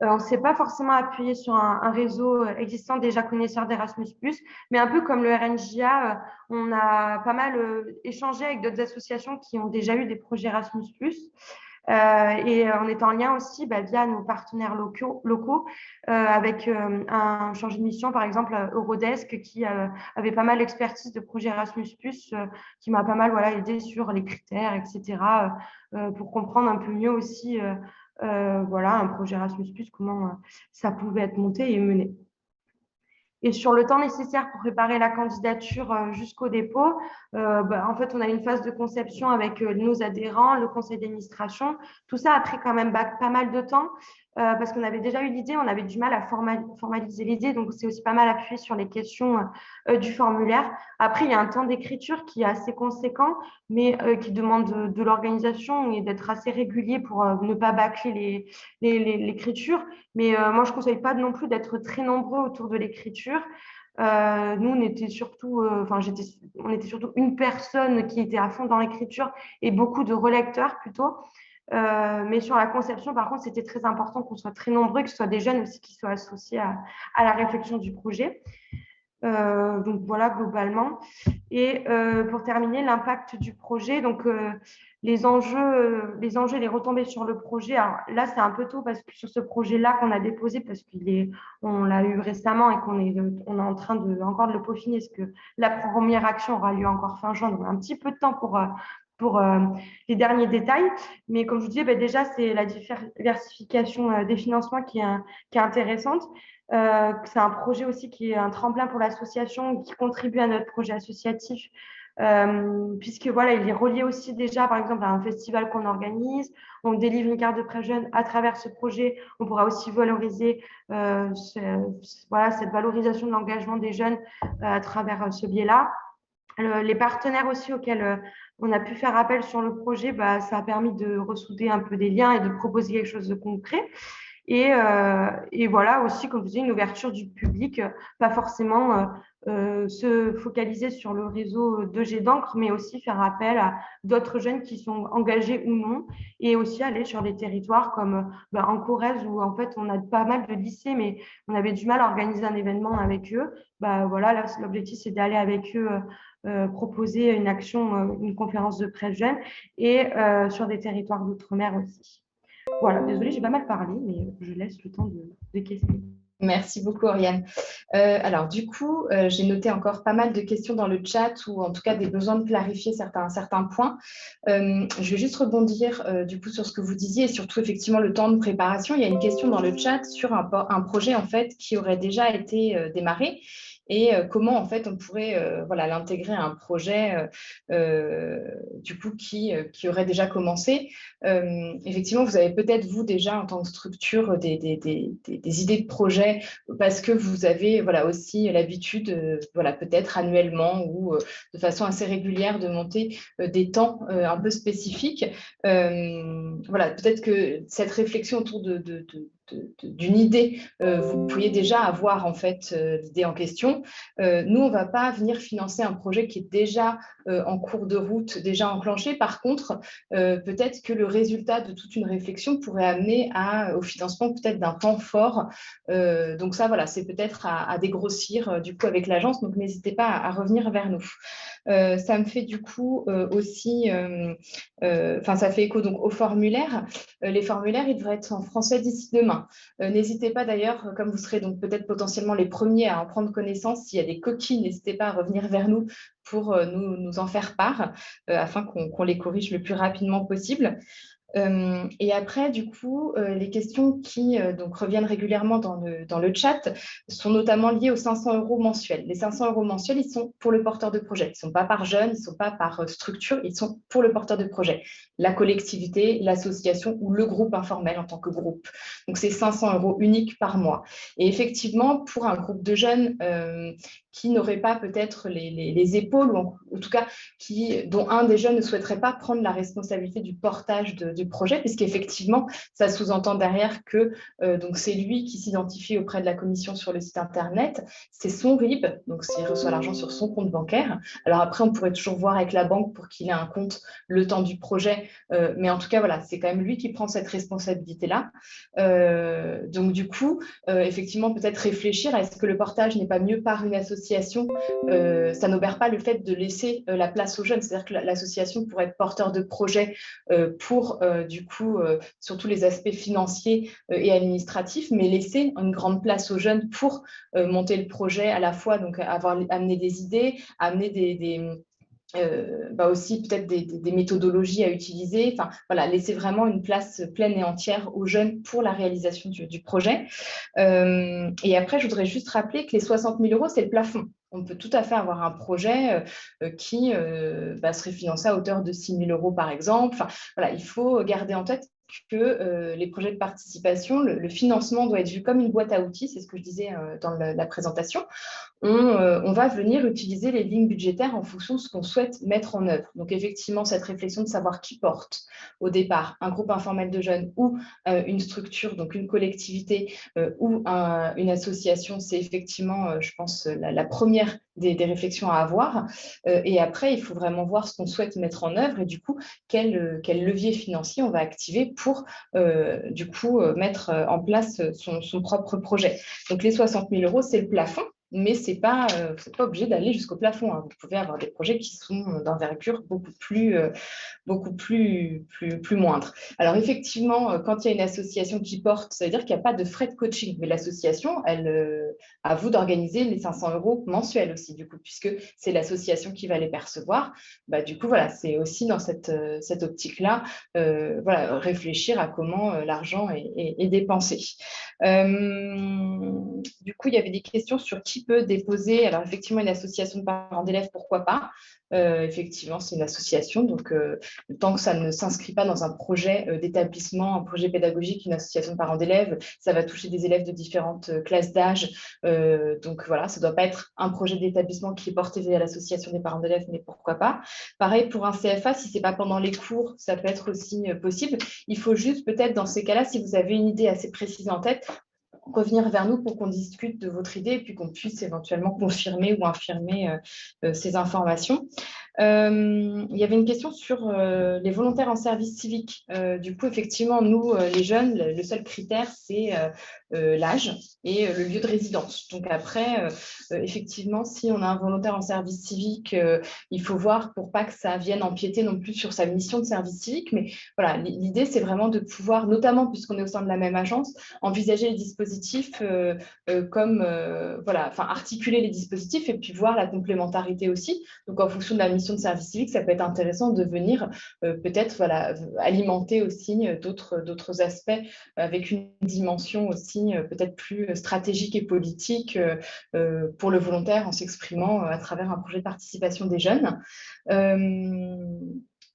On ne s'est pas forcément appuyé sur un réseau existant déjà connaisseur d'Erasmus+, mais un peu comme le RNJA, on a pas mal échangé avec d'autres associations qui ont déjà eu des projets Erasmus+. Et on est en lien aussi via nos partenaires locaux avec un chargé de mission, par exemple Eurodesk, qui avait pas mal d'expertise de projet Erasmus+, qui m'a pas mal aidé sur les critères, etc., pour comprendre un peu mieux aussi un projet Erasmus+, comment ça pouvait être monté et mené. Et sur le temps nécessaire pour préparer la candidature jusqu'au dépôt, en fait, on a une phase de conception avec nos adhérents, le conseil d'administration. Tout ça a pris quand même pas mal de temps parce qu'on avait déjà eu l'idée, on avait du mal à formaliser l'idée. Donc, c'est aussi pas mal appuyé sur les questions du formulaire. Après, il y a un temps d'écriture qui est assez conséquent, mais qui demande de l'organisation et d'être assez régulier pour ne pas bâcler l'écriture. Mais moi, je ne conseille pas non plus d'être très nombreux autour de l'écriture. Nous, on était surtout une personne qui était à fond dans l'écriture et beaucoup de relecteurs plutôt. Mais sur la conception, par contre, c'était très important qu'on soit très nombreux, que ce soit des jeunes aussi qui soient associés à la réflexion du projet. Donc voilà, globalement. Et pour terminer, l'impact du projet, donc les enjeux et les retombées sur le projet. Alors là, c'est un peu tôt parce que sur ce projet-là qu'on a déposé, parce qu'on l'a eu récemment et qu'on est en train encore de le peaufiner, parce que la première action aura lieu encore fin juin, donc on a un petit peu de temps pour les derniers détails. Mais comme je vous disais, déjà, c'est la diversification des financements qui est intéressante. C'est un projet aussi qui est un tremplin pour l'association, qui contribue à notre projet associatif, puisque il est relié aussi déjà, par exemple, à un festival qu'on organise. On délivre une carte de presse jeune à travers ce projet. On pourra aussi valoriser cette valorisation de l'engagement des jeunes à travers ce biais-là. Les partenaires aussi auxquels on a pu faire appel sur le projet, ça a permis de ressouder un peu des liens et de proposer quelque chose de concret. Et voilà aussi, comme je disais, une ouverture du public, pas forcément se focaliser sur le réseau de Jet d'encre, mais aussi faire appel à d'autres jeunes qui sont engagés ou non, et aussi aller sur des territoires comme en Corrèze, où en fait on a pas mal de lycées, mais on avait du mal à organiser un événement avec eux. Voilà, là, l'objectif, c'est d'aller avec eux proposer une action, une conférence de presse jeune, et sur des territoires d'outre-mer aussi. Voilà, désolée, j'ai pas mal parlé, mais je laisse le temps de questions. Merci beaucoup, Oriane. Alors, du coup, j'ai noté encore pas mal de questions dans le chat ou en tout cas des besoins de clarifier certains points. Je vais juste rebondir du coup sur ce que vous disiez et surtout effectivement le temps de préparation. Il y a une question dans le chat sur un projet en fait qui aurait déjà été démarré et comment en fait on pourrait l'intégrer à un projet du coup qui aurait déjà commencé. Effectivement, vous avez peut-être vous déjà en tant que structure des idées de projet parce que vous avez aussi l'habitude peut-être annuellement ou de façon assez régulière de monter des temps un peu spécifiques. Peut-être que cette réflexion autour d'une idée, vous pourriez déjà avoir en fait l'idée en question. Nous, on ne va pas venir financer un projet qui est déjà en cours de route, déjà enclenché. Par contre, peut-être que le résultat de toute une réflexion pourrait amener au financement peut-être d'un temps fort. Donc ça, c'est peut-être à dégrossir du coup avec l'agence. Donc n'hésitez pas à revenir vers nous. Ça me fait du coup aussi, ça fait écho donc aux formulaires. Les formulaires, ils devraient être en français d'ici demain. N'hésitez pas d'ailleurs, comme vous serez donc peut-être potentiellement les premiers à en prendre connaissance, s'il y a des coquilles, n'hésitez pas à revenir vers nous pour nous en faire part, afin qu'on les corrige le plus rapidement possible. Et après, du coup, les questions qui donc reviennent régulièrement dans le chat sont notamment liées aux 500 € mensuels. Les 500 € mensuels, ils sont pour le porteur de projet. Ils ne sont pas par jeune, ils ne sont pas par structure, ils sont pour le porteur de projet. La collectivité, l'association ou le groupe informel en tant que groupe. Donc, c'est 500 € uniques par mois. Et effectivement, pour un groupe de jeunes qui n'auraient pas peut-être les épaules, ou en tout cas dont un des jeunes ne souhaiterait pas prendre la responsabilité du portage du projet, puisqu'effectivement, ça sous-entend derrière que donc c'est lui qui s'identifie auprès de la commission sur le site internet, c'est son RIB, donc s'il reçoit l'argent sur son compte bancaire. Alors après, on pourrait toujours voir avec la banque pour qu'il ait un compte le temps du projet, mais en tout cas, c'est quand même lui qui prend cette responsabilité-là. Donc du coup, effectivement, peut-être réfléchir à est-ce que le portage n'est pas mieux par une association. Ça n'obère pas le fait de laisser la place aux jeunes, c'est-à-dire que l'association pourrait être porteur de projet pour du coup surtout les aspects financiers et administratifs, mais laisser une grande place aux jeunes pour monter le projet à la fois, donc amener des idées, amener aussi peut-être des méthodologies à utiliser, laisser vraiment une place pleine et entière aux jeunes pour la réalisation du projet. Et après, je voudrais juste rappeler que les 60 000 €, c'est le plafond. On peut tout à fait avoir un projet qui serait financé à hauteur de 6 000 € par exemple. Il faut garder en tête que les projets de participation, le financement doit être vu comme une boîte à outils, c'est ce que je disais dans la présentation. On va venir utiliser les lignes budgétaires en fonction de ce qu'on souhaite mettre en œuvre. Donc effectivement, cette réflexion de savoir qui porte au départ un groupe informel de jeunes ou une structure, donc une collectivité ou une association, c'est effectivement, je pense, la première des réflexions à avoir. Et après, il faut vraiment voir ce qu'on souhaite mettre en œuvre et du coup, quel levier financier on va activer pour du coup mettre en place son propre projet. Donc les 60 000 €, c'est le plafond. Mais ce n'est pas obligé d'aller jusqu'au plafond. Vous pouvez avoir des projets qui sont d'envergure beaucoup plus moindre. Alors effectivement, quand il y a une association qui porte, ça veut dire qu'il n'y a pas de frais de coaching. Mais l'association, elle, à vous d'organiser les 500 € mensuels aussi, du coup, puisque c'est l'association qui va les percevoir. Du coup, c'est aussi dans cette optique-là, réfléchir à comment l'argent est dépensé. Du coup, il y avait des questions sur qui peut déposer. Alors, effectivement, une association de parents d'élèves, pourquoi pas? Effectivement, c'est une association, donc tant que ça ne s'inscrit pas dans un projet d'établissement, un projet pédagogique, une association de parents d'élèves, ça va toucher des élèves de différentes classes d'âge. Donc voilà, ça ne doit pas être un projet d'établissement qui est porté via l'association des parents d'élèves, mais pourquoi pas. Pareil pour un CFA, si ce n'est pas pendant les cours, ça peut être aussi possible. Il faut juste peut-être dans ces cas-là, si vous avez une idée assez précise en tête, revenir vers nous pour qu'on discute de votre idée et puis qu'on puisse éventuellement confirmer ou infirmer ces informations. Il y avait une question sur les volontaires en service civique. Du coup, effectivement, nous, les jeunes, le seul critère, c'est l'âge et le lieu de résidence. Donc après, effectivement, si on a un volontaire en service civique, il faut voir pour pas que ça vienne empiéter non plus sur sa mission de service civique. Mais voilà, l'idée, c'est vraiment de pouvoir, notamment puisqu'on est au sein de la même agence, envisager les dispositifs comme, voilà, enfin, articuler les dispositifs et puis voir la complémentarité aussi. Donc, en fonction de la mission de service civique, ça peut être intéressant de venir peut-être voilà, alimenter aussi d'autres aspects avec une dimension aussi peut-être plus stratégique et politique pour le volontaire en s'exprimant à travers un projet de participation des jeunes.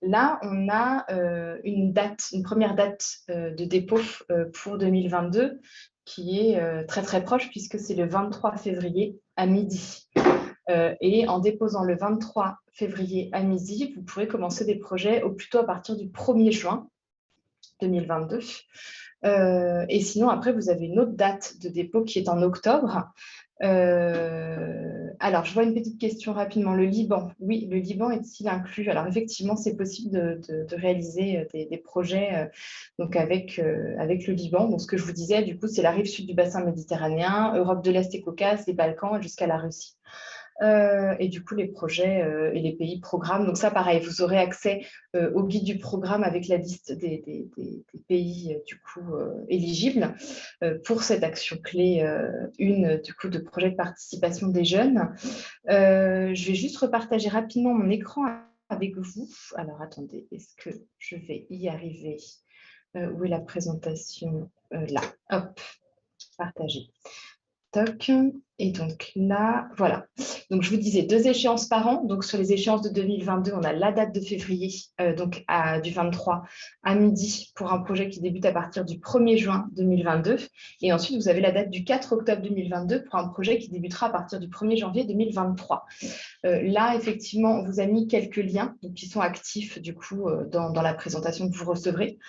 Là, on a une première date de dépôt pour 2022 qui est très très proche puisque c'est le 23 février à midi. Et en déposant le 23 février à midi, vous pourrez commencer des projets au plus tôt à partir du 1er juin 2022. Et sinon, après, vous avez une autre date de dépôt qui est en octobre. Alors, je vois une petite question rapidement. Le Liban, oui, le Liban est-il inclus? Alors, effectivement, c'est possible de réaliser des projets donc avec le Liban. Donc, ce que je vous disais, du coup, c'est la rive sud du bassin méditerranéen, Europe de l'Est et Caucase, les Balkans jusqu'à la Russie. Et du coup, les projets et les pays programmes. Donc ça, pareil, vous aurez accès au guide du programme avec la liste des pays du coup éligibles pour cette action clé 1 du coup de projet de participation des jeunes. Je vais juste repartager rapidement mon écran avec vous. Alors attendez, est-ce que je vais y arriver? Où est la présentation? Là, hop, partager. Toc. Et donc là, voilà. Donc je vous disais 2 échéances par an. Donc sur les échéances de 2022, on a la date de février, donc du 23 à midi pour un projet qui débute à partir du 1er juin 2022. Et ensuite, vous avez la date du 4 octobre 2022 pour un projet qui débutera à partir du 1er janvier 2023. Là, effectivement, on vous a mis quelques liens donc, qui sont actifs du coup dans la présentation que vous recevrez.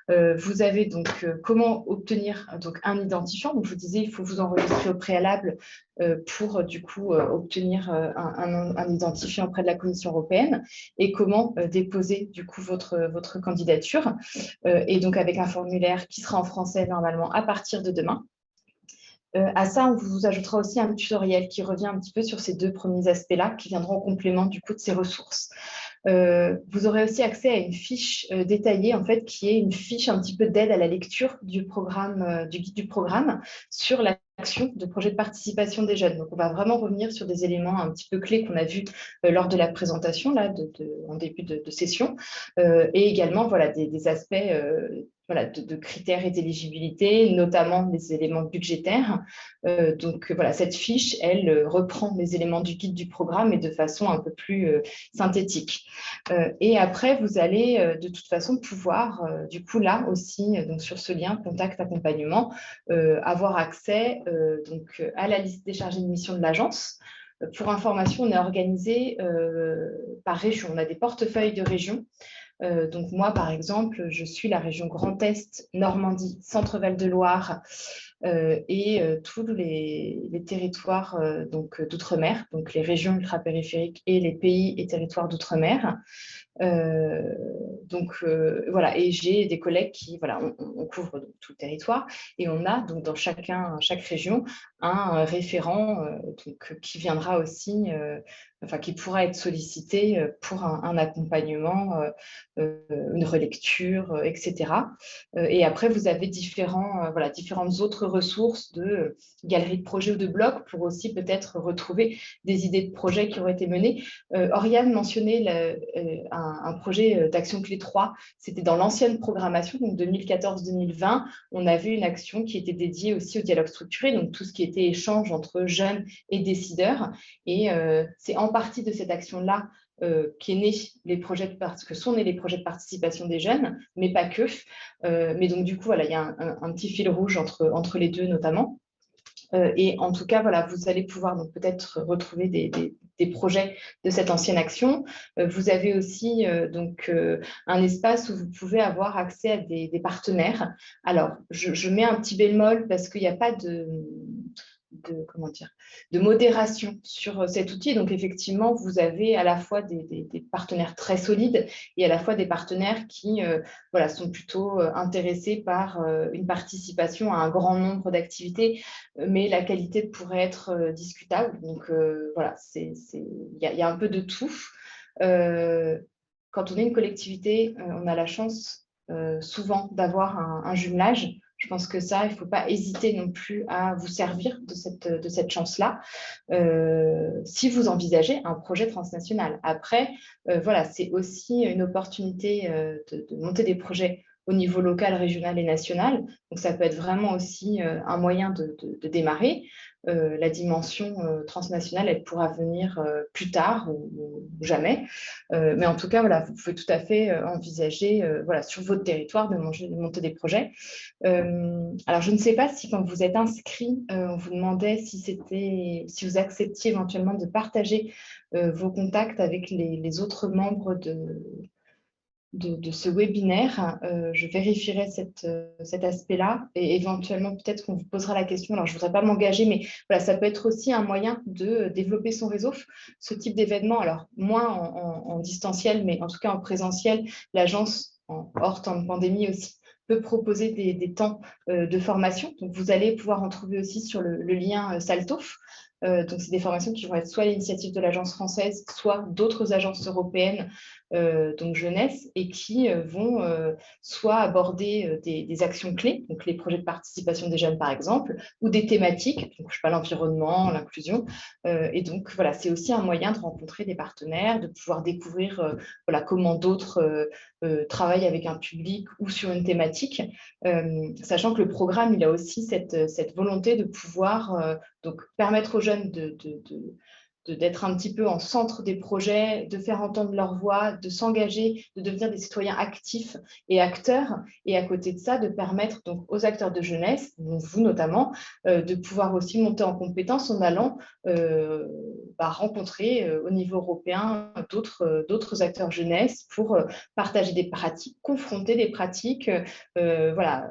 Vous avez donc comment obtenir donc, un identifiant. Donc je vous disais, il faut vous enregistrer au préalable pour du coup obtenir un identifiant auprès de la Commission européenne et comment déposer du coup votre candidature et donc avec un formulaire qui sera en français normalement à partir de demain. À ça, on vous ajoutera aussi un tutoriel qui revient un petit peu sur ces 2 premiers aspects-là qui viendront en complément du coup de ces ressources. Vous aurez aussi accès à une fiche détaillée en fait qui est une fiche un petit peu d'aide à la lecture du programme, du guide du programme sur l'action de projet de participation des jeunes. Donc on va vraiment revenir sur des éléments un petit peu clés qu'on a vus lors de la présentation là, en début de session et également voilà, des aspects voilà, de critères et d'éligibilité, notamment les éléments budgétaires. Donc voilà, cette fiche, elle reprend les éléments du guide du programme et de façon un peu plus synthétique. Et après, vous allez de toute façon pouvoir, du coup là aussi, donc sur ce lien contact accompagnement, avoir accès donc, à la liste des chargés de mission de l'agence. Pour information, on est organisé par région. On a des portefeuilles de régions. Donc moi, par exemple, je suis la région Grand Est, Normandie, Centre-Val de Loire et tous les territoires d'outre-mer, donc les régions ultrapériphériques et les pays et territoires d'outre-mer. Voilà, et j'ai des collègues qui, voilà, on couvre donc tout le territoire et on a donc dans chaque région un référent donc, qui viendra aussi, enfin qui pourra être sollicité pour un accompagnement, une relecture, etc. Et après, vous avez différentes autres ressources de galeries de projets ou de blogs pour aussi peut-être retrouver des idées de projets qui auraient été menées. Oriane mentionnait un projet d'action clé 3, c'était dans l'ancienne programmation, donc 2014-2020, on avait une action qui était dédiée aussi au dialogue structuré, donc tout ce qui était échange entre jeunes et décideurs. Et c'est en partie de cette action-là que sont nés les projets de participation des jeunes, mais pas que. Mais donc, du coup, voilà, il y a un petit fil rouge entre les deux, notamment. Et en tout cas, voilà, vous allez pouvoir donc peut-être retrouver des projets de cette ancienne action. Vous avez aussi un espace où vous pouvez avoir accès à des partenaires. Alors, je mets un petit bémol parce qu'il n'y a pas de modération sur cet outil. Donc, effectivement, vous avez à la fois des partenaires très solides et à la fois des partenaires qui sont plutôt intéressés par une participation à un grand nombre d'activités, mais la qualité pourrait être discutable. Donc, voilà, il y a un peu de tout. Quand on est une collectivité, on a la chance souvent d'avoir un jumelage. Je pense que ça, il ne faut pas hésiter non plus à vous servir de cette chance-là si vous envisagez un projet transnational. Après, voilà, c'est aussi une opportunité de monter des projets au niveau local, régional et national. Donc, ça peut être vraiment aussi un moyen de démarrer. La dimension transnationale, elle pourra venir plus tard ou jamais. Mais en tout cas, voilà, vous pouvez tout à fait envisager sur votre territoire de monter des projets. Alors, je ne sais pas si quand vous êtes inscrit, on vous demandait si vous acceptiez éventuellement de partager vos contacts avec les autres membres de ce webinaire. Je vérifierai cet aspect-là et éventuellement peut-être qu'on vous posera la question. Alors, je ne voudrais pas m'engager, mais voilà, ça peut être aussi un moyen de développer son réseau. Ce type d'événement, alors moins en distanciel, mais en tout cas en présentiel, l'agence, hors temps de pandémie aussi, peut proposer des temps de formation. Donc, vous allez pouvoir en trouver aussi sur le lien Salto. Donc, c'est des formations qui vont être soit à l'initiative de l'agence française, soit d'autres agences européennes, donc jeunesse, et qui vont soit aborder des actions clés, donc les projets de participation des jeunes par exemple, ou des thématiques, donc je sais pas, l'environnement, l'inclusion. Et donc, voilà, c'est aussi un moyen de rencontrer des partenaires, de pouvoir découvrir comment d'autres travaillent avec un public ou sur une thématique, sachant que le programme, il a aussi cette volonté de pouvoir donc permettre aux jeunes d'être un petit peu en centre des projets, de faire entendre leur voix, de s'engager, de devenir des citoyens actifs et acteurs. Et à côté de ça, de permettre donc aux acteurs de jeunesse, donc vous notamment, de pouvoir aussi monter en compétence en allant rencontrer au niveau européen d'autres acteurs jeunesse pour partager des pratiques, confronter des pratiques,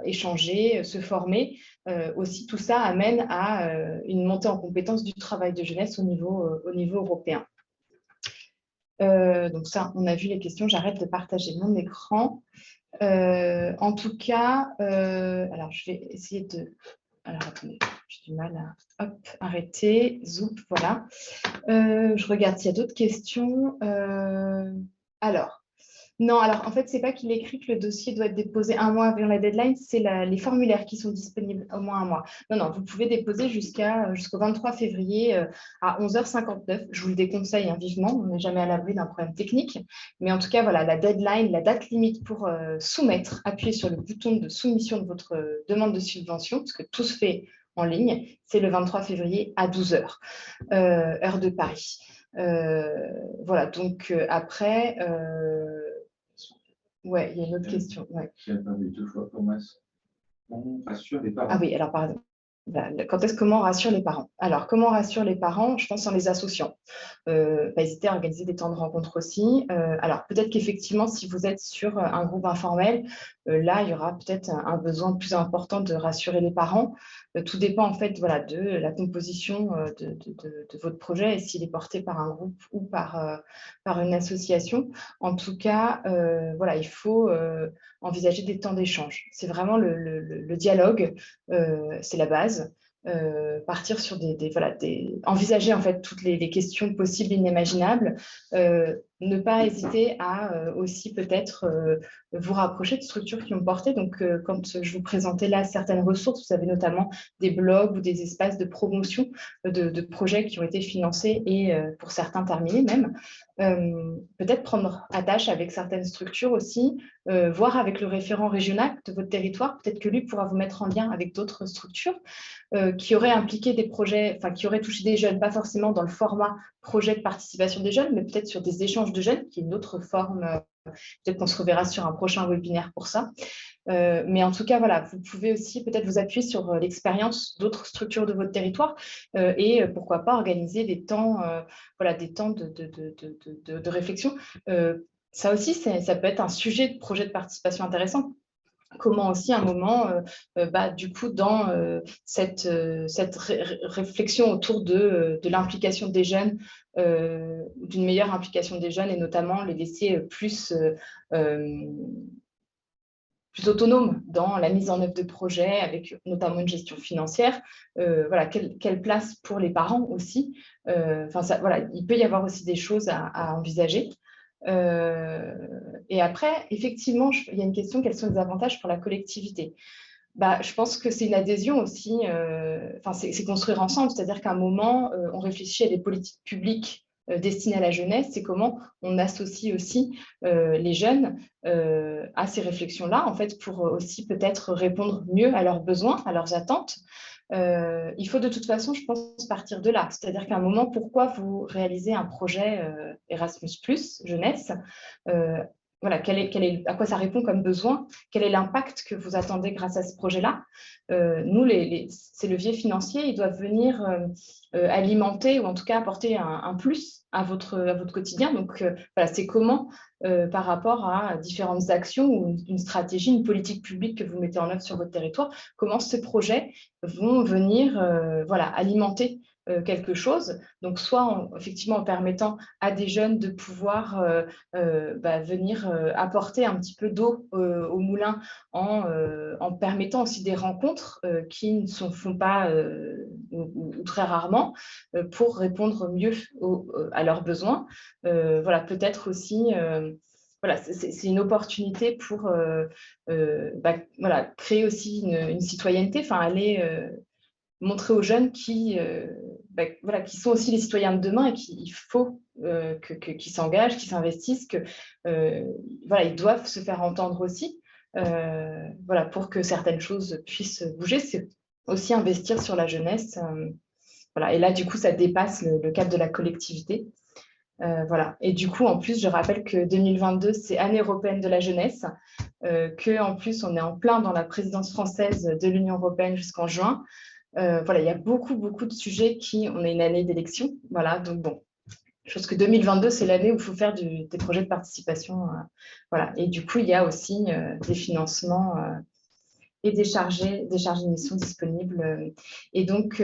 échanger, se former. Aussi, tout ça amène à une montée en compétence du travail de jeunesse au niveau européen. Donc ça, on a vu les questions. J'arrête de partager mon écran. En tout cas, alors je vais essayer de... Alors attendez, j'ai du mal à arrêter. Zoom, voilà. Je regarde s'il y a d'autres questions. Non, alors en fait, ce n'est pas qu'il écrit que le dossier doit être déposé un mois avant la deadline, c'est les formulaires qui sont disponibles au moins un mois. Non, vous pouvez déposer jusqu'au 23 février à 11h59. Je vous le déconseille vivement, on n'est jamais à l'abri d'un problème technique. Mais en tout cas, voilà, la deadline, la date limite pour soumettre, appuyer sur le bouton de soumission de votre demande de subvention, parce que tout se fait en ligne, c'est le 23 février à 12h, heure de Paris. Voilà, donc après... ouais, il y a une autre question. Ouais. On rassure les parents. Ah oui, alors pardon. Comment on rassure les parents? Alors, comment on rassure les parents? Je pense en les associant. Pas hésiter à organiser des temps de rencontre aussi. Alors, peut-être qu'effectivement, si vous êtes sur un groupe informel, là, il y aura peut-être un besoin plus important de rassurer les parents. Tout dépend en fait de la composition de votre projet et s'il est porté par un groupe ou par une association. En tout cas, il faut envisager des temps d'échange. C'est vraiment le dialogue, c'est la base. Partir sur envisager en fait toutes les questions possibles et inimaginables, ne pas hésiter à aussi peut-être vous rapprocher de structures qui ont porté. Donc, quand je vous présentais là certaines ressources, vous avez notamment des blogs ou des espaces de promotion de projets qui ont été financés et pour certains terminés même. Peut-être prendre attache avec certaines structures aussi, voir avec le référent régional de votre territoire. Peut-être que lui pourra vous mettre en lien avec d'autres structures qui auraient impliqué des projets, enfin qui auraient touché des jeunes, pas forcément dans le format projet de participation des jeunes, mais peut-être sur des échanges de jeunes, qui est une autre forme. Peut-être qu'on se reverra sur un prochain webinaire pour ça. Mais en tout cas, voilà, vous pouvez aussi peut-être vous appuyer sur l'expérience d'autres structures de votre territoire et pourquoi pas organiser des temps, voilà, des temps de réflexion. Ça aussi, ça peut être un sujet de projet de participation intéressant. Comment aussi, à un moment, du coup, dans cette réflexion autour de l'implication des jeunes, d'une meilleure implication des jeunes, et notamment les laisser plus autonomes dans la mise en œuvre de projets, avec notamment une gestion financière. Voilà, quelle place pour les parents aussi. Voilà, il peut y avoir aussi des choses à envisager. Et après, effectivement, il y a une question, quels sont les avantages pour la collectivité? Je pense que c'est une adhésion aussi, c'est construire ensemble, c'est-à-dire qu'à un moment, on réfléchit à des politiques publiques destinées à la jeunesse, c'est comment on associe aussi les jeunes à ces réflexions-là, en fait, pour aussi peut-être répondre mieux à leurs besoins, à leurs attentes. Il faut de toute façon, je pense, partir de là. C'est-à-dire qu'à un moment, pourquoi vous réalisez un projet Erasmus+, jeunesse voilà, à quoi ça répond comme besoin? Quel est l'impact que vous attendez grâce à ce projet-là? Nous, ces leviers financiers, ils doivent venir alimenter ou en tout cas apporter un plus à votre quotidien. Donc, voilà, c'est comment, par rapport à différentes actions ou une stratégie, une politique publique que vous mettez en œuvre sur votre territoire, comment ces projets vont venir voilà, alimenter quelque chose. Donc, soit effectivement en permettant à des jeunes de pouvoir venir apporter un petit peu d'eau au moulin en permettant aussi des rencontres qui ne se font pas ou très rarement pour répondre mieux à leurs besoins. Voilà, peut-être aussi voilà, c'est une opportunité pour voilà, créer aussi une citoyenneté, aller montrer aux jeunes voilà, qui sont aussi les citoyens de demain et qu'il faut qu'ils s'engagent, qu'ils s'investissent, voilà, ils doivent se faire entendre aussi voilà, pour que certaines choses puissent bouger. C'est aussi investir sur la jeunesse. Voilà. Et là, du coup, ça dépasse le cadre de la collectivité. Voilà. Et du coup, en plus, je rappelle que 2022, c'est Année européenne de la jeunesse, qu'en plus, on est en plein dans la présidence française de l'Union européenne jusqu'en juin. Voilà, il y a beaucoup de sujets on a une année d'élection. Voilà, donc bon, je pense que 2022, c'est l'année où il faut faire des projets de participation. Voilà. Et du coup, il y a aussi des financements et des chargés de mission disponibles. Et donc,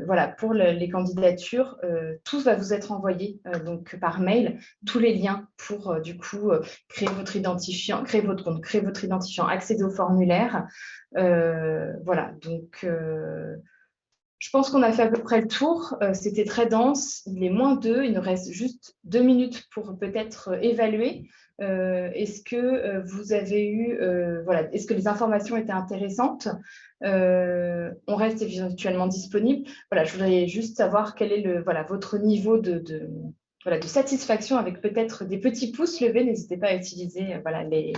voilà, pour les candidatures, tout va vous être envoyé donc par mail, tous les liens pour du coup créer votre identifiant, créer votre compte, créer votre identifiant, accéder au formulaire. Voilà, donc je pense qu'on a fait à peu près le tour. C'était très dense, il est -2, il nous reste juste 2 minutes pour peut-être évaluer. Est-ce que vous avez eu, voilà, est-ce que les informations étaient intéressantes? On reste éventuellement disponible. Voilà, je voudrais juste savoir quel est voilà, votre niveau voilà, de satisfaction avec peut-être des petits pouces levés. N'hésitez pas à utiliser voilà, les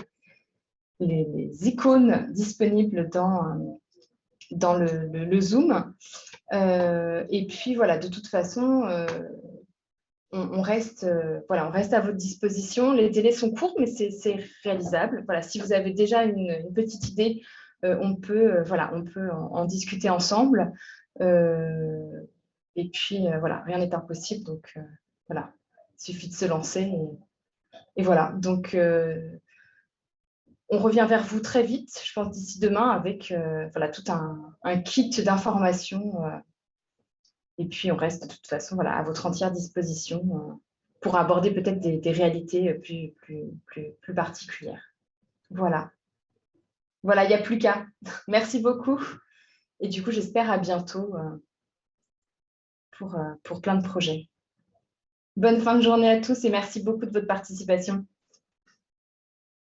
icônes disponibles dans le Zoom. Et puis, voilà, de toute façon, on reste à votre disposition. Les délais sont courts, mais c'est réalisable. Voilà, si vous avez déjà une petite idée, on peut en discuter ensemble. Et puis, voilà, rien n'est impossible. Donc, voilà, il suffit de se lancer. Et voilà, donc, on revient vers vous très vite, je pense d'ici demain, avec voilà, tout un kit d'informations. Et puis, on reste de toute façon voilà, à votre entière disposition pour aborder peut-être des réalités plus particulières. Voilà. Voilà, il n'y a plus qu'à. Merci beaucoup. Et du coup, j'espère à bientôt pour plein de projets. Bonne fin de journée à tous et merci beaucoup de votre participation.